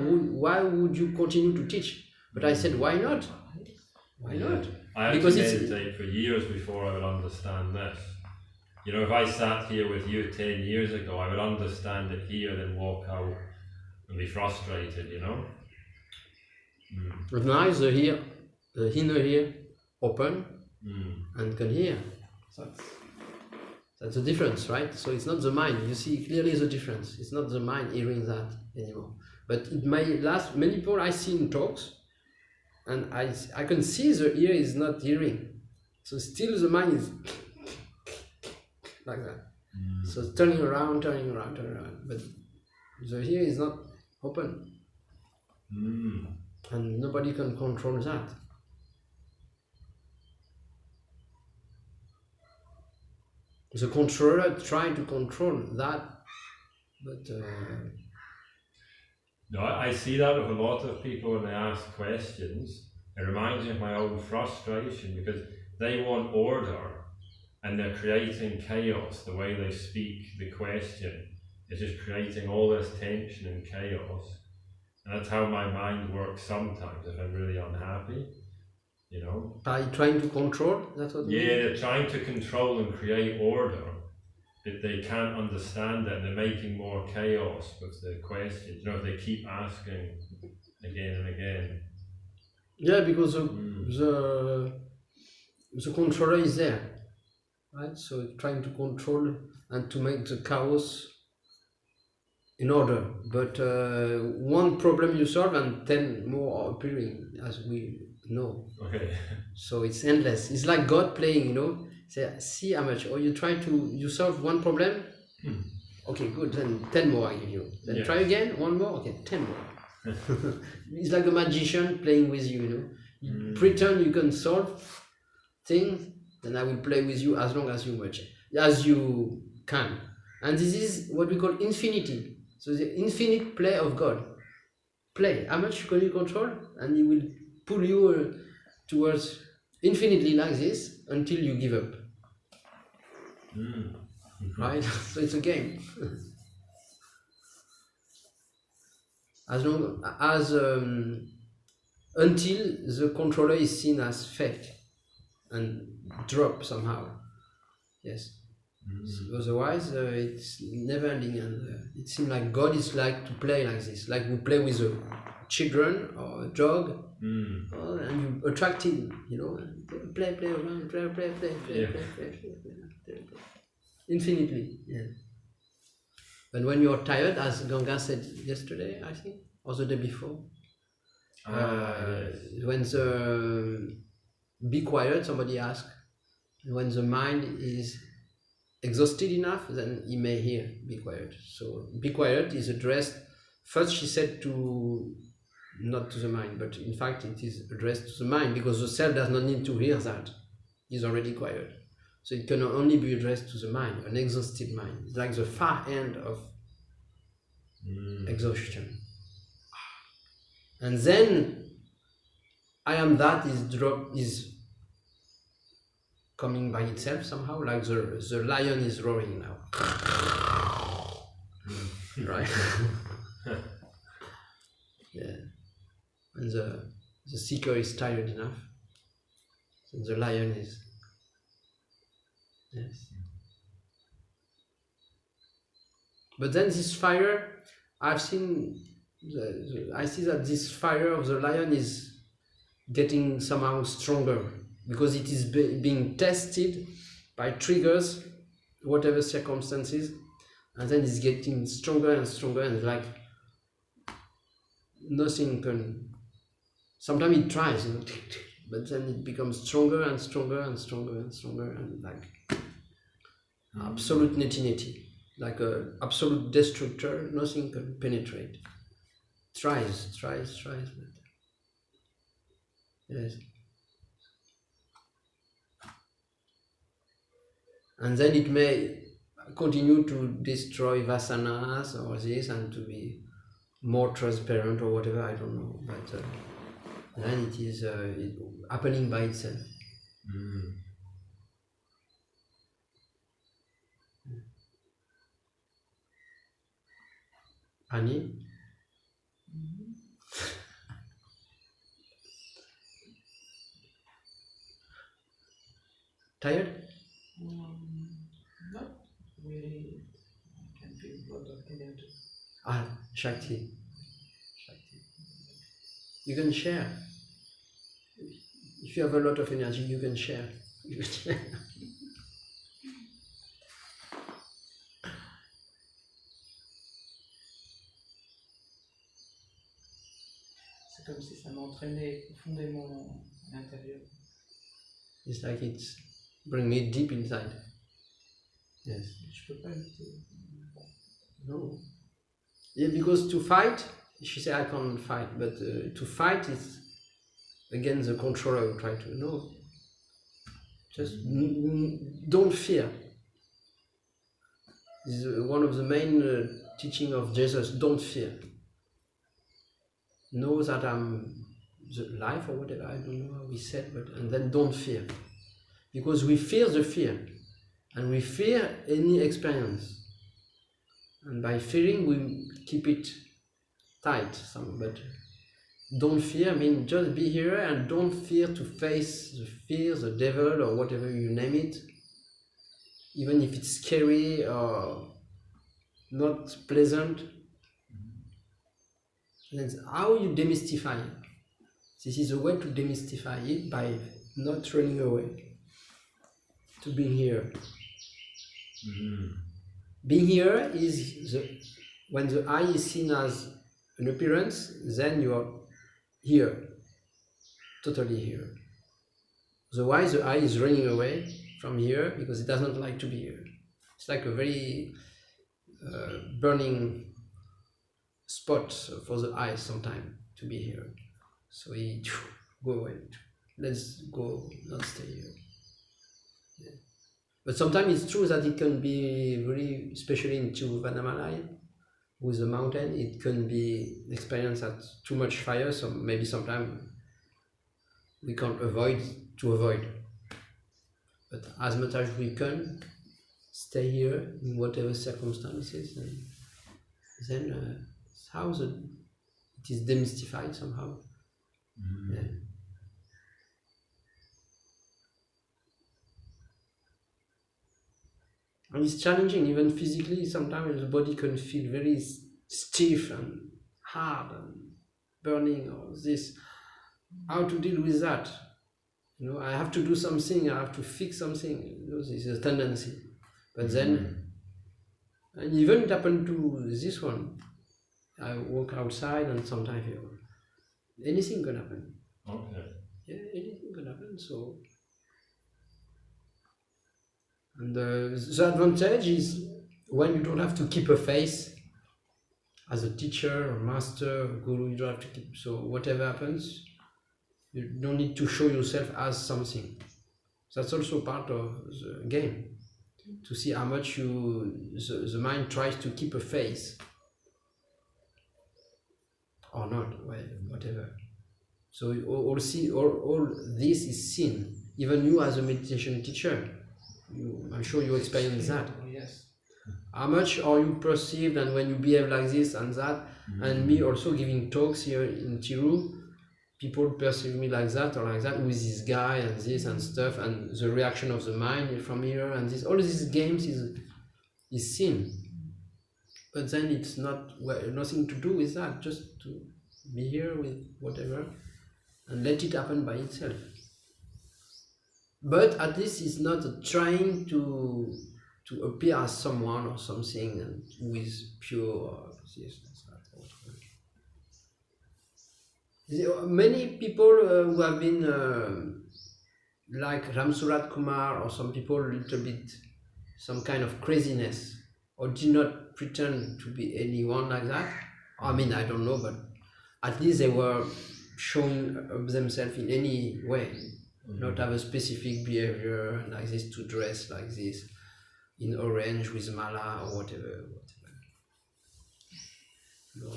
why would you continue to teach? But I said, why not? Why not? I had Because to it's- meditate for years before I would understand this. If I sat here with you 10 years ago, I would understand it here, then walk out and be frustrated, But now the inner ear open and can hear. That's the difference, right? So it's not the mind. You see clearly the difference. It's not the mind hearing that anymore. But it may last. Many people I see in talks, and I can see the ear is not hearing. So still the mind is like that. So it's turning around. But the ear is not open. And nobody can control that. The controller trying to control that, but No, I see that with a lot of people when they ask questions. It reminds me of my own frustration because they want order and they're creating chaos. The way they speak the question is just creating all this tension and chaos. And that's how my mind works sometimes if I'm really unhappy, by trying to control, that's what you Yeah, mean? they're trying to control and create order, but they can't understand it and they're making more chaos with the questions. They keep asking again and again. Yeah, because the controller is there, right? So it's trying to control and to make the chaos in order. But one problem you solve and 10 more are appearing, as we know. Okay. So it's endless. It's like God playing, Say, see how much. Or you solve one problem. Okay, good. Then 10 more I give you. Then Yes. try again. One more. Okay, 10 more. It's like a magician playing with you. You pretend you can solve things, then I will play with you as long as you can. And this is what we call infinity. So the infinite play of God. Play. How much can you control? And He will pull you towards infinitely like this until you give up. Right? So it's a game. As long as until the controller is seen as fake and drop somehow. Yes. So otherwise, it's never ending, and it seems like God is like to play like this, like we play with a children or a dog, and you attract him, play around, play, infinitely. Yeah. And when you're tired, as Ganga said yesterday, I think, or the day before, when the be quiet, somebody asked, when the mind is exhausted enough, then he may hear be quiet. So be quiet is addressed first, she said, to not to the mind, but in fact it is addressed to the mind because the self does not need to hear that. It's already quiet. So it can only be addressed to the mind, an exhausted mind. It's like the far end of exhaustion. And then I am that is coming by itself somehow, like the lion is roaring now. Right? Yeah. And the seeker is tired enough. And the lion is. Yes. But then this fire, I see that this fire of the lion is getting somehow stronger because it is being tested by triggers, whatever circumstances, and then it's getting stronger and stronger, and like nothing can. Sometimes it tries, but then it becomes stronger and stronger and stronger and stronger, and like absolute netty, like a absolute destructor. Nothing can penetrate. Tries, but yes. And then it may continue to destroy vasanas or this and to be more transparent or whatever, I don't know. But then it is happening by itself. Annie? Tired? Not really. I can feel a lot of energy. Shakti. You can share. If you have a lot of energy, you can share. C'est comme si ça m'entraînait profondément à l'intérieur. It's like it's bring me deep inside. Yes. Je peux pas lutter. No. Yeah, because to fight, she said I can't fight, but to fight is again the controller will try to no. Just don't fear. This is one of the main teaching of Jesus. Don't fear. Know that I'm the life or whatever, I don't know how we said, but and then don't fear. Because we fear the fear. And we fear any experience. And by fearing we keep it tight. But don't fear means just be here and don't fear to face the fear, the devil or whatever you name it. Even if it's scary or not pleasant. That's how you demystify it. This is a way to demystify it by not running away. To being here. Being here is when the eye is seen as an appearance, then you are here, totally here. Otherwise, the eye is running away from here because it doesn't like to be here. It's like a very burning spot for the eye sometimes to be here. So he go away. Let's go, not stay here. Yeah. But sometimes it's true that it can be really, especially in Tiruvannamalai, with the mountain, it can be experienced at too much fire, so maybe sometimes we can't avoid. But as much as we can, stay here in whatever circumstances, and then how it is demystified somehow. Yeah. And it's challenging, even physically. Sometimes the body can feel very stiff and hard and burning or this. How to deal with that? You know, I have to do something, I have to fix something. You know, this is a tendency. But then, and even it happened to this one. I walk outside and sometimes anything can happen. Okay. Yeah, anything can happen. So. And the advantage is when you don't have to keep a face as a teacher or master or guru, you don't have to keep, so whatever happens, you don't need to show yourself as something. That's also part of the game, to see how much the mind tries to keep a face or not, well, whatever. So all this is seen, even you as a meditation teacher. I'm sure you experience that. Yes. How much are you perceived, and when you behave like this and that, and me also giving talks here in Tiru, people perceive me like that or like that with this guy and this and stuff, and the reaction of the mind from here and this. All these games is seen, but then it's not nothing to do with that. Just to be here with whatever, and let it happen by itself. But at least it's not trying to appear as someone or something and who is pure or this, that, that. Many people who have been like Ramsurat Kumar or some people a little bit some kind of craziness or did not pretend to be anyone like that. I mean, I don't know, but at least they were showing themselves in any way, not have a specific behavior like this, to dress like this in orange with mala or whatever. No.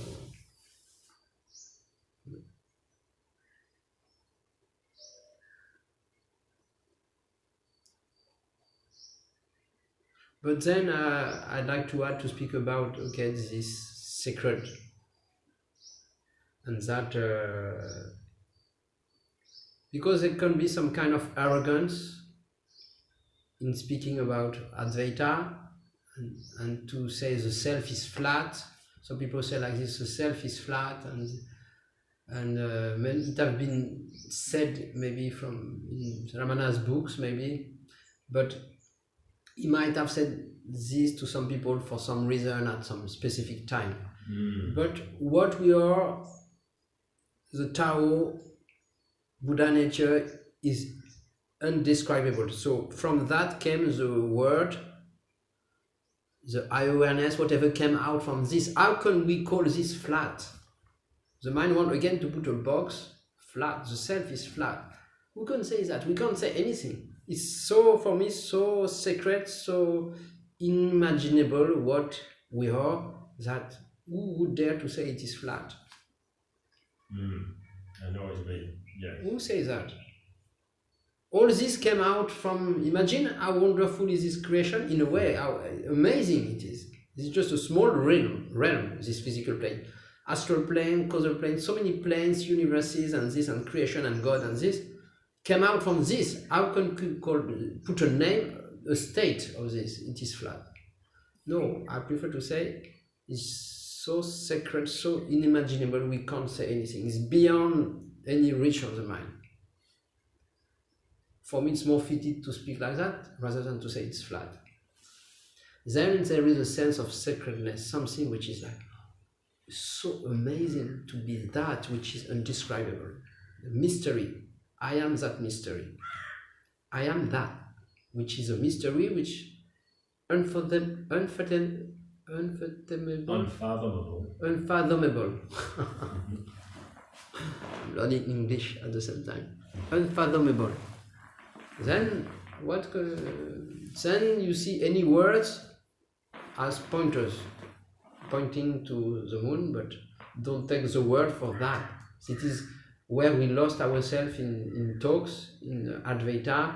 But then I'd like to speak about this secret, and that because there can be some kind of arrogance in speaking about Advaita, and to say the self is flat. Some people say like this: the self is flat, and it have been said maybe from in Ramana's books maybe, but he might have said this to some people for some reason at some specific time. But what we are, the Tao, Buddha nature, is undescribable. So from that came the word, the awareness, whatever came out from this. How can we call this flat? The mind wants again to put a box, flat. The self is flat. Who can say that? We can't say anything. It's so, for me, so secret, so unimaginable what we are, that who would dare to say it is flat? I know what you mean, yes. Who says that? All this came out from, imagine how wonderful is this creation, in a way, how amazing it is. This is just a small realm, this physical plane. Astral plane, causal plane, so many planes, universes, and this, and creation, and God, and this. Came out from this. How can we put a name, a state of this? It is flat. No, I prefer to say it's so sacred, so unimaginable, we can't say anything. It's beyond any reach of the mind. For me, it's more fitted to speak like that rather than to say it's flat. Then there is a sense of sacredness, something which is like so amazing to be that which is undescribable. The mystery. I am that mystery. I am that, which is a mystery which unfathomable. I'm learning English at the same time. Unfathomable. Then then you see any words as pointers, pointing to the moon, but don't take the word for that. It is where we lost ourselves in talks, in Advaita,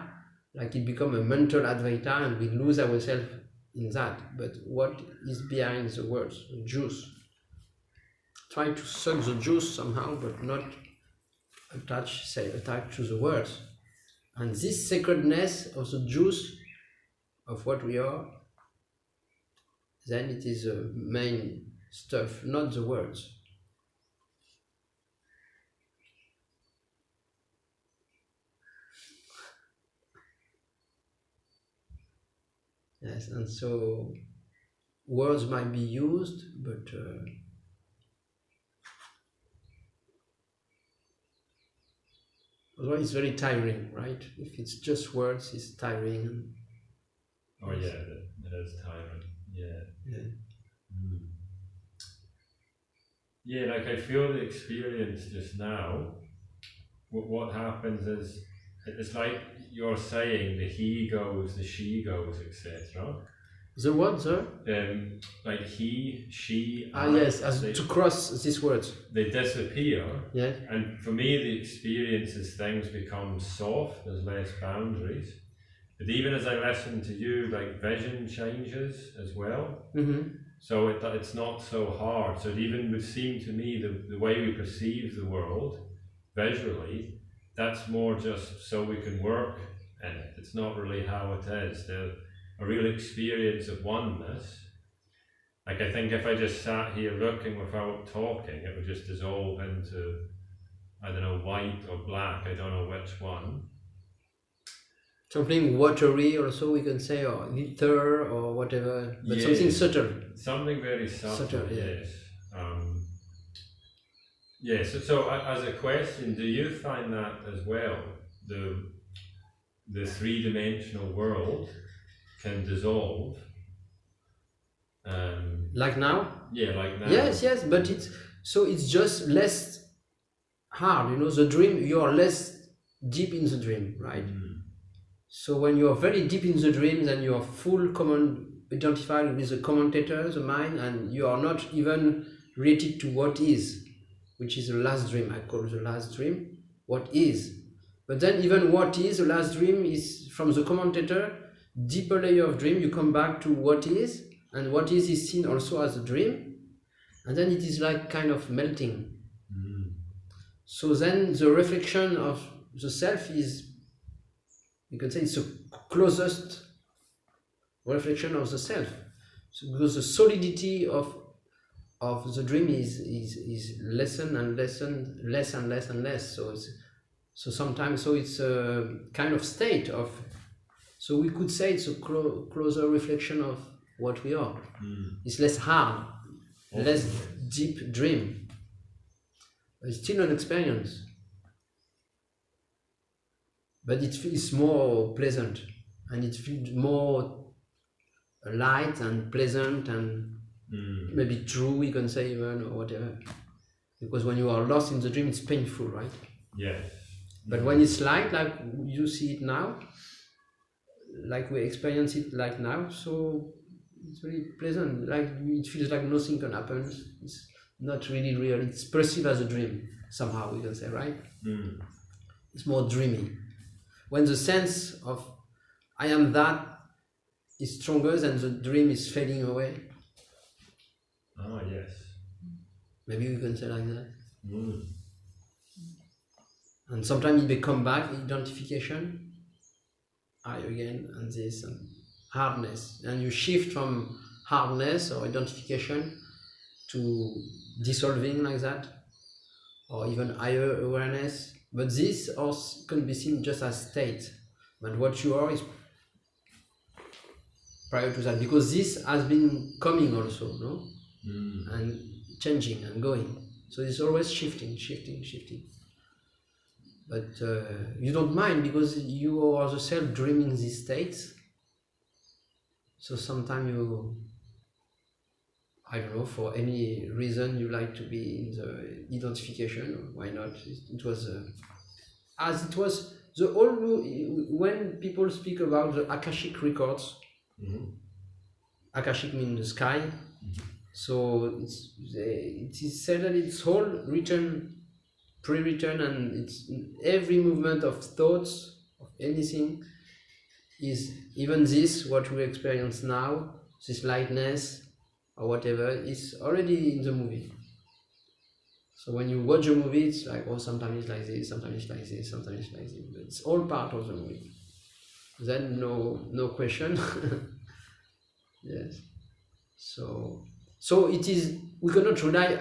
like it become a mental Advaita, and we lose ourselves in that. But what is behind the words? The juice. Try to suck the juice somehow, but not attach to the words. And this sacredness of the juice of what we are, then it is the main stuff, not the words. Yes, and so words might be used, but otherwise it's very tiring, right? If it's just words, it's tiring. Oh yeah, it is tiring. Yeah. Yeah, like I feel the experience just now. What happens is, it's like you're saying the he goes, the she goes, etc. The what, sir? Like he, she, yes, to cross these words. They disappear. Yeah. And for me, the experience is things become soft, there's less boundaries. But even as I listen to you, like vision changes as well. Mm-hmm. So it's not so hard. So it even would seem to me the way we perceive the world visually, that's more just so we can work in it. It's not really how it is. A real experience of oneness. Like I think if I just sat here looking without talking, it would just dissolve into I don't know, white or black, I don't know which one. Something watery also we can say, or glitter or whatever, but something Yes. subtle. Something very subtle, Subtle, yeah. yes. Yes, so as a question, do you find that as well? The three-dimensional world can dissolve. Like now? Yeah, like now. Yes, but it's just less hard, you know, the dream, you are less deep in the dream, right? So when you are very deep in the dream, then you are identified with the commentator, the mind, and you are not even related to what is, which is the last dream. I call the last dream what is. But then even what is the last dream is from the commentator, deeper layer of dream, you come back to what is, and what is seen also as a dream, and then it is like kind of melting. So then the reflection of the self is, you can say it's the closest reflection of the self. So because the solidity of the dream is less and less and less. So sometimes it's a kind of state of. So we could say it's a closer reflection of what we are. It's less hard, less deep dream. It's still an experience, but it feels more pleasant, and it feels more light and pleasant and maybe true, you can say, even, or whatever. Because when you are lost in the dream, it's painful, right? Yes. But when it's light, like you see it now, like we experience it like now, so it's very pleasant. Like it feels like nothing can happen. It's not really real. It's perceived as a dream somehow, we can say, right? It's more dreamy. When the sense of I am that is stronger than the dream is fading away. Ah, yes. Maybe we can say like that. And sometimes it may come back, identification, I again, and this, and hardness. And you shift from hardness or identification to dissolving like that, or even higher awareness. But this also can be seen just as state. But what you are is prior to that, because this has been coming also, no? And changing and going. So it's always shifting. But you don't mind because you are the self dreaming these states. So sometimes you, I don't know, for any reason you like to be in the identification, why not? It was as it was the old, when people speak about the Akashic records, Akashic means the sky. So it is said that it's all written, pre-written, and it's every movement of thoughts, of anything, is even this, what we experience now, this lightness or whatever, is already in the movie. So when you watch a movie, it's like, oh, sometimes it's like this, sometimes it's like this, sometimes it's like this. But it's all part of the movie. Then no question. Yes. So it is, we cannot rely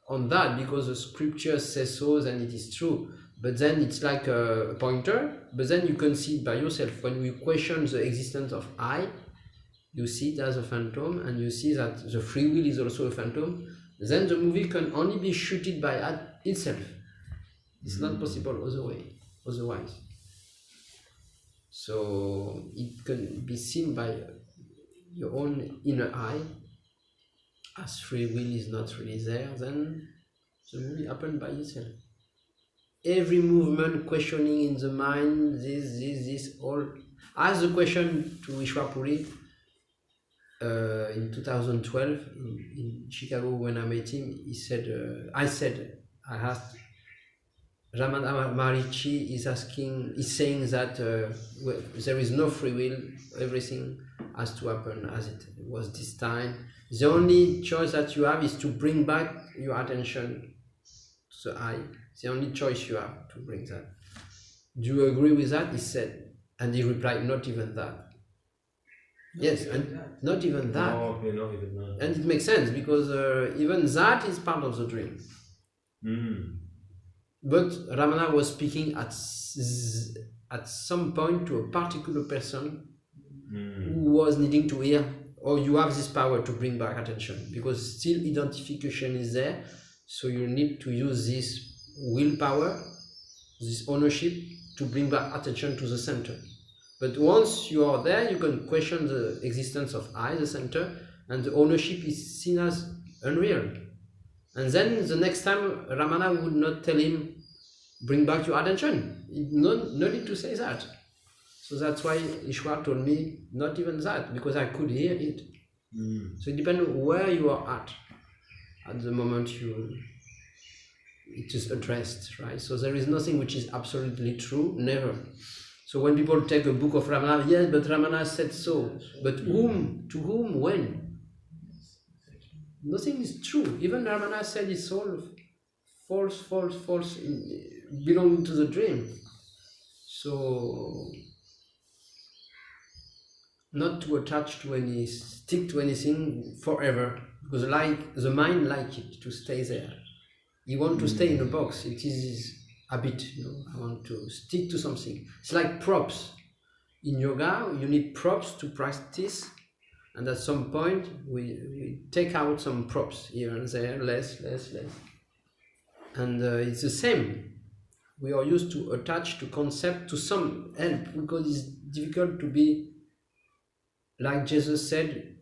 on that because the scripture says so and it is true. But then it's like a pointer, but then you can see it by yourself. When you question the existence of I, you see it as a phantom, and you see that the free will is also a phantom. Then the movie can only be shooted by itself. It's not possible otherwise. So it can be seen by your own inner eye. As free will is not really there, then the movie happens by itself. Every movement, questioning in the mind, this, all. I asked the question to Ishwapuri in 2012 in Chicago when I met him. He said, I asked, Ramana Maharishi is saying that there is no free will, everything has to happen as it was this time. The only choice that you have is to bring back your attention to the I. The only choice you have to bring that. Do you agree with that? He said, and he replied, not even that. Yes, and not even that. No, not even that. And it makes sense because even that is part of the dream. But Ramana was speaking at some point to a particular person who was needing to hear, oh, you have this power to bring back attention, because still identification is there, so you need to use this willpower, this ownership, to bring back attention to the center. But once you are there, you can question the existence of I, the center, and the ownership is seen as unreal. And then the next time Ramana would not tell him, bring back your attention. No need to say that. So that's why Ishwar told me not even that, because I could hear it. So it depends where you are at the moment it is addressed, right? So there is nothing which is absolutely true, never. So when people take a book of Ramana, yes, but Ramana said so. But whom? To whom? When? Nothing is true. Even Ramana said it's all false, belonging to the dream. So not to attach to stick to anything forever, because the mind like it to stay there. You want to stay in a box. It is his habit, I want to stick to something. It's like props. In yoga, you need props to practice, and at some point we take out some props here and there, less. And it's the same. We are used to attach to concept to some help, because it's difficult to be, like Jesus said,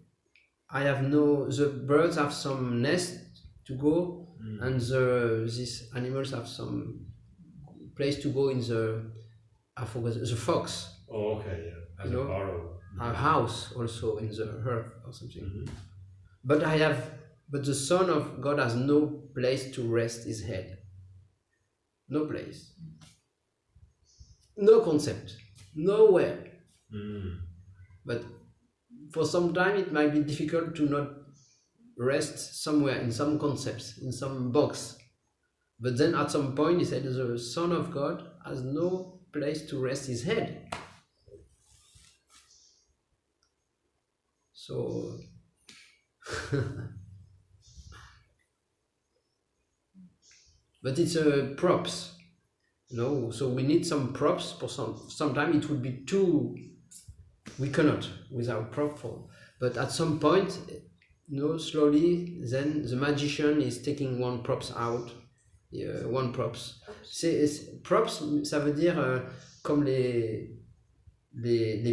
the birds have some nest to go, and these animals have some place to go in the fox. Oh, okay, yeah. As a burrow. A house also in the earth or something. But the Son of God has no place to rest his head. No place. No concept. Nowhere. But for some time it might be difficult to not rest somewhere in some concepts, in some box. But then at some point he said the Son of God has no place to rest his head. So but it's props, so we need some props for sometime it would be too, we cannot without prop for, but at some point, slowly, then the magician is taking one props out, one props. Props, ça veut dire comme les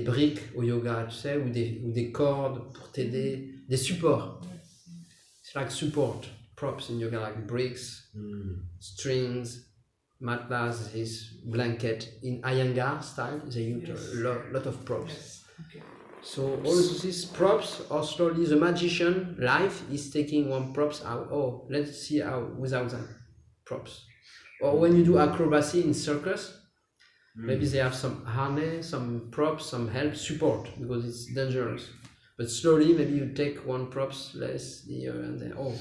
briques au yoga, tu sais, ou des cordes pour t'aider, des supports. It's like support, props in yoga, like bricks, strings, matlas, this blanket. In Iyengar style, they use a lot of props. Yes. Okay. So all these props are slowly, the magician life is taking one props out. Oh, let's see how without that props. Or when you do acrobacy in circus, maybe they have some harness, some props, some help, support, because it's dangerous. But slowly, maybe you take one props less here and then, oh,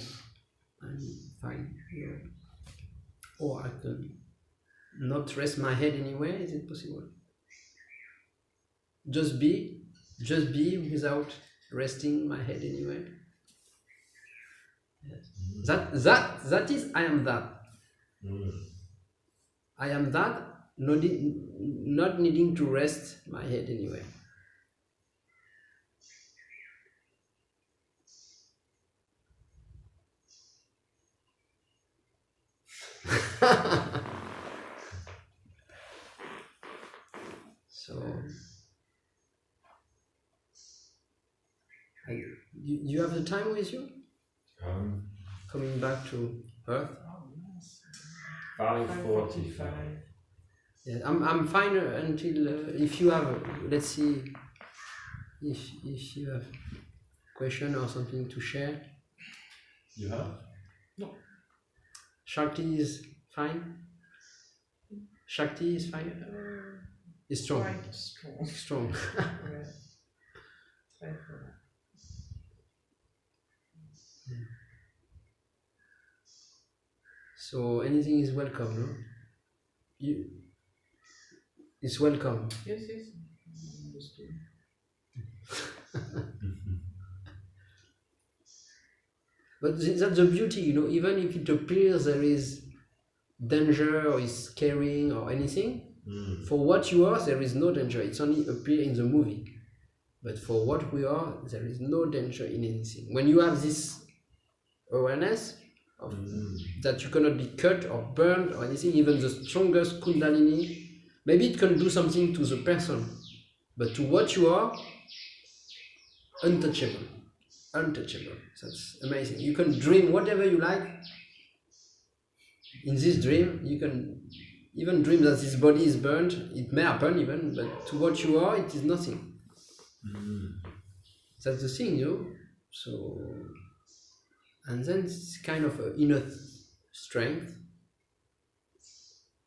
I'm fine here. Or I can not rest my head anywhere. Is it possible? Just be without resting my head anywhere. Yes. That is I am that. I am that, not needing to rest my head anywhere. So you have the time with you? Coming back to Earth? 5:45. Yeah, I'm fine until if you have, let's see if you have question or something to share. You have? No. Shakti is fine? Shakti is fine? It's strong. Quite strong. Strong. Yeah. So anything is welcome, no? It's welcome. Yes. Understood. But that's the beauty, even if it appears there is danger or is scaring or anything. For what you are, there is no danger. It's only appear in the movie. But for what we are, there is no danger in anything. When you have this awareness of that you cannot be cut or burned or anything, even the strongest kundalini, maybe it can do something to the person, but to what you are, untouchable. Untouchable. That's amazing. You can dream whatever you like. In this dream, you can even dream that this body is burned. It may happen even, but to what you are, it is nothing. That's the thing, you know. So, and then it's kind of an inner strength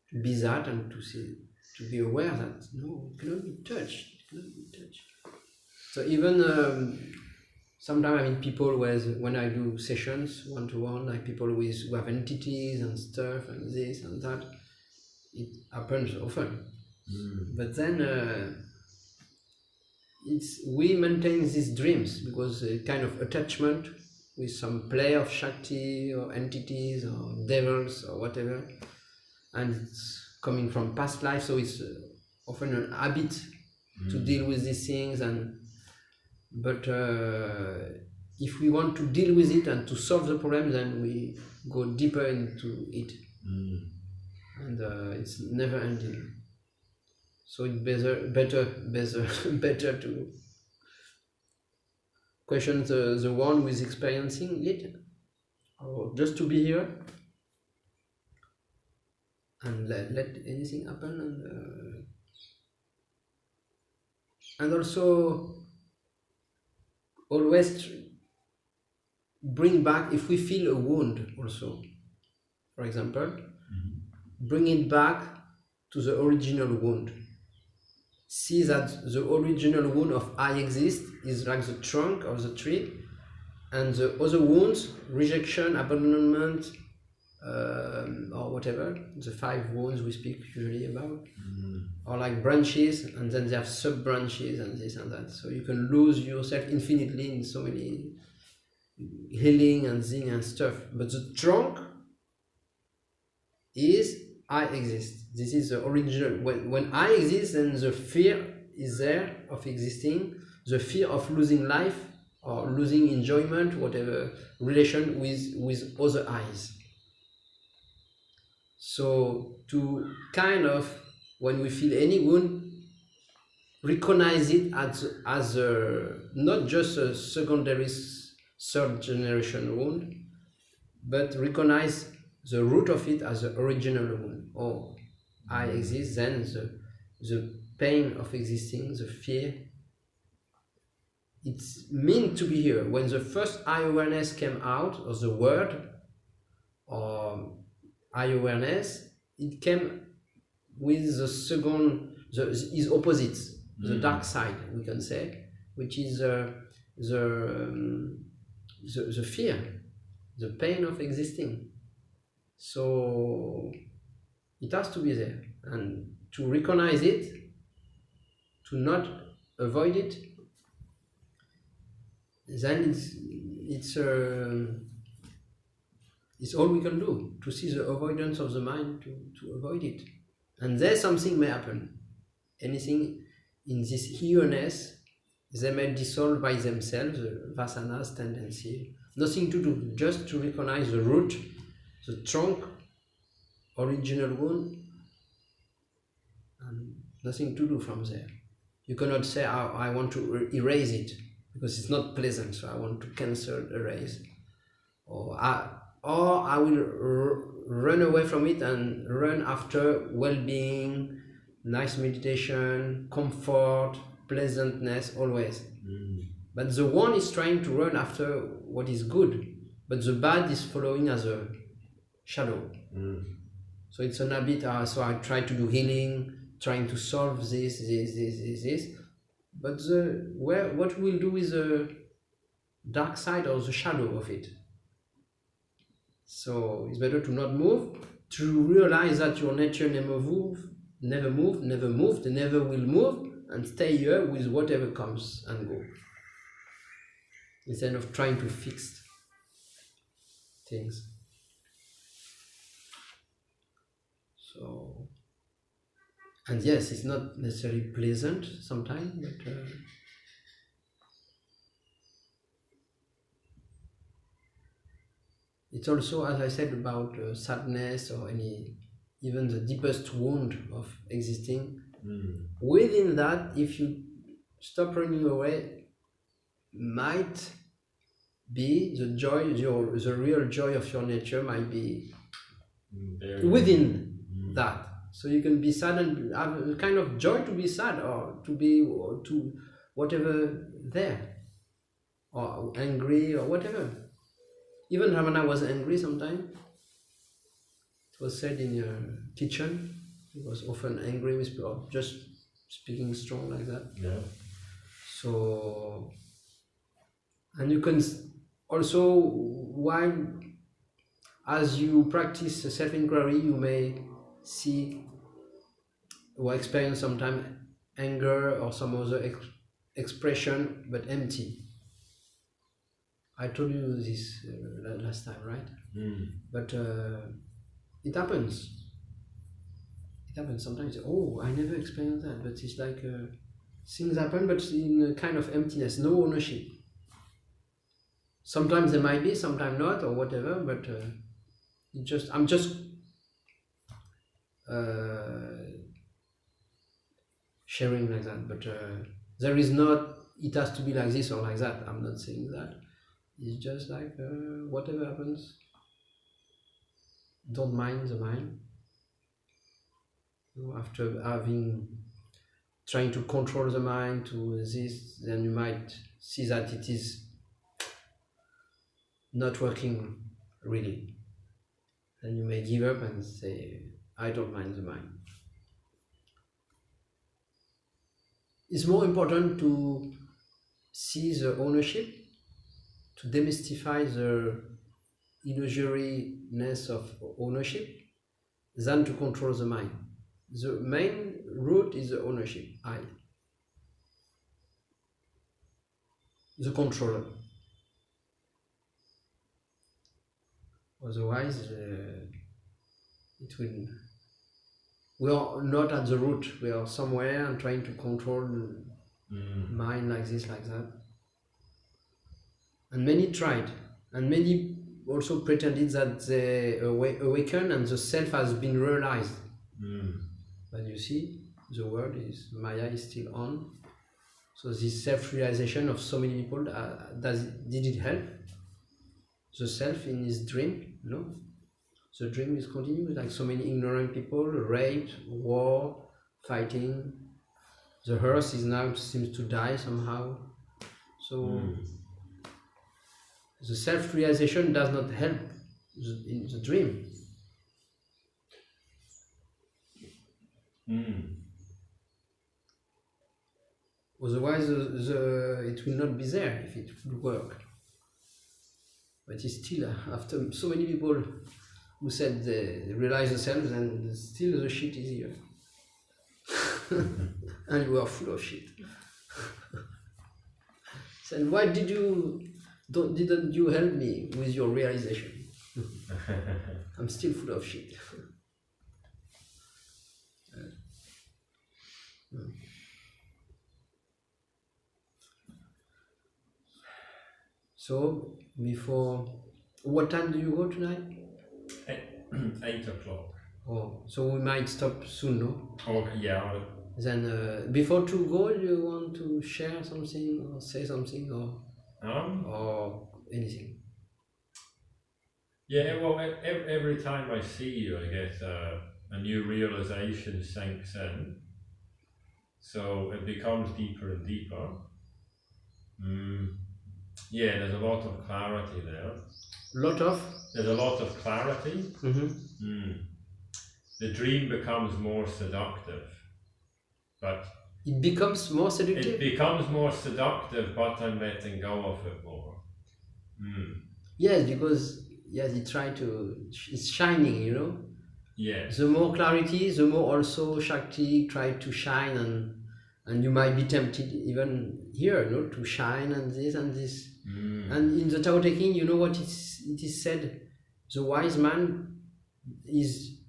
to be that and to see, to be aware that no, it cannot be touched. It cannot be touched. So even sometimes I meet people when I do sessions one-to-one, like people who have entities and stuff and this and that. It happens often, but then we maintain these dreams because a kind of attachment with some play of Shakti or entities or devils or whatever, and it's coming from past life, so it's often an habit to deal with these things. But if we want to deal with it and to solve the problem, then we go deeper into it. And it's never ending. So it's better to question the one who is experiencing it, or just to be here and let anything happen, and also always bring back, if we feel a wound also, for example, bring it back to the original wound. See that the original wound of I exist is like the trunk of the tree, and the other wounds, rejection, abandonment, or whatever, the 5 wounds we speak usually about, are like branches, and then they have sub-branches and this and that. So you can lose yourself infinitely in so many healing and thing and stuff. But the trunk is I exist. This is the original. When I exist, then the fear is there of existing, the fear of losing life or losing enjoyment, whatever relation with other eyes. So to kind of, when we feel any wound, recognize it as not just a secondary, third generation wound, but recognize the root of it as the original wound. Oh, I exist, then the pain of existing, the fear, it's meant to be here. When the first I awareness came out, or the word, or I awareness, it came with the second, his opposite, the dark side, we can say, which is the fear, the pain of existing. So it has to be there, and to recognize it, to not avoid it, then it's all we can do, to see the avoidance of the mind, to avoid it. And there something may happen. Anything in this here-ness, they may dissolve by themselves, the vasanas, tendency. Nothing to do, just to recognize the root, the trunk, original wound, and nothing to do from there. You cannot say, I want to erase it, because it's not pleasant, so I want to cancel, erase. Or I will run away from it and run after well-being, nice meditation, comfort, pleasantness, always. But the one is trying to run after what is good, but the bad is following as a shadow. So it's an habit, so I try to do healing, trying to solve this. But what we'll do is the dark side or the shadow of it. So it's better to not move, to realize that your nature never moved, never will move, and stay here with whatever comes and go. Instead of trying to fix things. So, and yes, it's not necessarily pleasant sometimes, but it's also, as I said, about sadness or even the deepest wound of existing. Within that, if you stop running away, might be the joy, the real joy of your nature might be within that. So you can be sad and have a kind of joy to be sad, or to whatever there, or angry or whatever. Even Ramana was angry sometimes. It was said in your kitchen. He was often angry with people, just speaking strong like that. Yeah. So, and you can also, while as you practice self-inquiry, you may see or experience sometimes anger or some other expression, but empty. I told you this last time, right? But it happens. It happens sometimes. Oh, I never experienced that, but it's like things happen, but in a kind of emptiness, no ownership. Sometimes there might be, sometimes not, or whatever. But I'm just sharing like that. But there is not. It has to be like this or like that. I'm not saying that. It's just like whatever happens. Don't mind the mind. After trying to control the mind to this, then you might see that it is not working really. Then you may give up and say, I don't mind the mind. It's more important to see the ownership, to demystify the illusoriness of ownership, than to control the mind. The main root is the ownership, I. The controller. Otherwise, it will. We are not at the root. We are somewhere and trying to control mind like this, like that. And many tried, and many also pretended that they awaken and the self has been realized. But you see, the world is, Maya is still on. So this self-realization of so many people, did it help? The self in his dream? No. The dream is continuing, like so many ignorant people, raped, war, fighting. The earth is now seems to die somehow. So the self-realization does not help in the dream. Otherwise, it will not be there if it would work. But it's still, after so many people who said they realize themselves, and still the shit is here. And we are full of shit. So why didn't you help me with your realization? I'm still full of shit. So, before, what time do you go tonight? 8 o'clock. Oh, so we might stop soon, no? Okay, yeah. Then, before to go, you want to share something or say something or anything? Yeah, well, every time I see you, I get a new realization sinks in. So it becomes deeper and deeper. Yeah, there's a lot of clarity there. There's a lot of clarity. The dream becomes more seductive, but it becomes more seductive. It becomes more seductive, but I'm letting go of it more. Yes, because it's shining, you know. Yes. The more clarity, the more also Shakti try to shine, and you might be tempted even here, you know, to shine and this and this. And in the Tao Te Ching, you know what it is said? The wise man is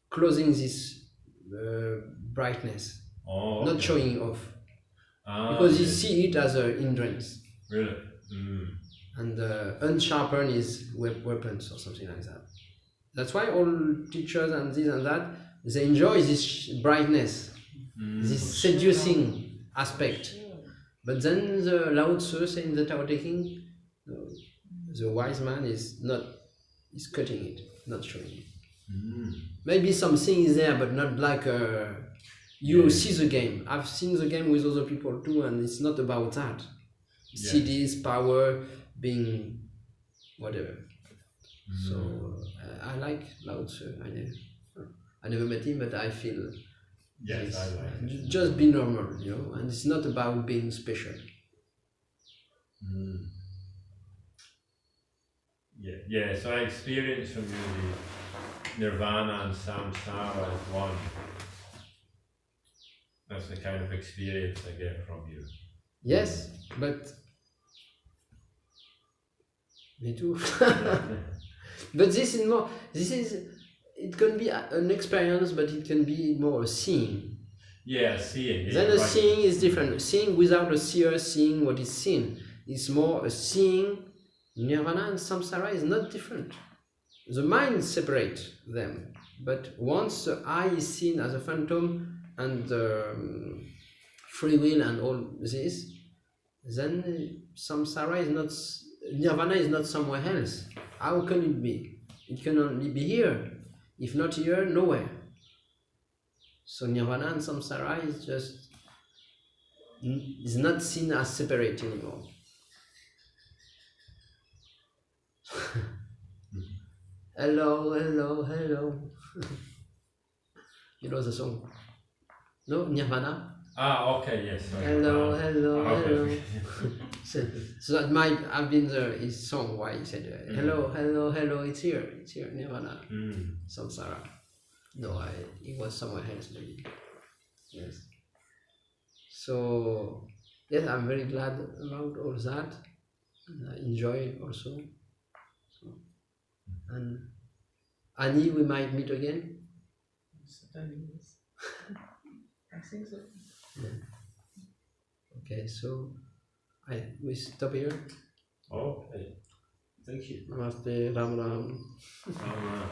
closing this brightness, Oh, not okay. showing off, Ah, because you yes. see it as a hindrance, Really? Mm. and unsharpen is weapons or something like that. That's why all teachers and this and that, they enjoy this brightness, this seducing aspect. But then the Lao Tzu saying the Tao Te Ching, the wise man is cutting it, not showing it. Maybe something is there, but not like you see the game. I've seen the game with other people too, and it's not about that. Yeah. CDs, power, being whatever. So I like Lao Tzu. I never met him, but I feel Yes, this. I like it. Just be normal, you know, and it's not about being special. Yeah. So I experienced from you the nirvana and samsara as one. That's the kind of experience I get from you. Yes, but me too. But this is more. It can be an experience, but it can be more a seeing. Yeah, seeing. Then a right. seeing is different. Seeing without a seer, seeing what is seen. It's more a seeing. Nirvana and samsara is not different. The mind separates them, but once the I is seen as a phantom and free will and all this, then samsara is not, nirvana is not somewhere else. How can it be? It can only be here. If not here, nowhere. So nirvana and samsara is not seen as separate anymore. Hello. You know the song? No? Nirvana? Ah, okay, yes. Sorry. Hello. Okay. So that might have been his song why he said, hello, it's here, Nirvana, samsara. No, it was somewhere else maybe. Yes. So, yes, I'm very glad about all that, and I enjoy also. So, and Annie, we might meet again. Certainly, yes. I think so. Yeah. Okay, so we stop here. Okay. Thank you. Namaste, Ram Ram. Ram Ram.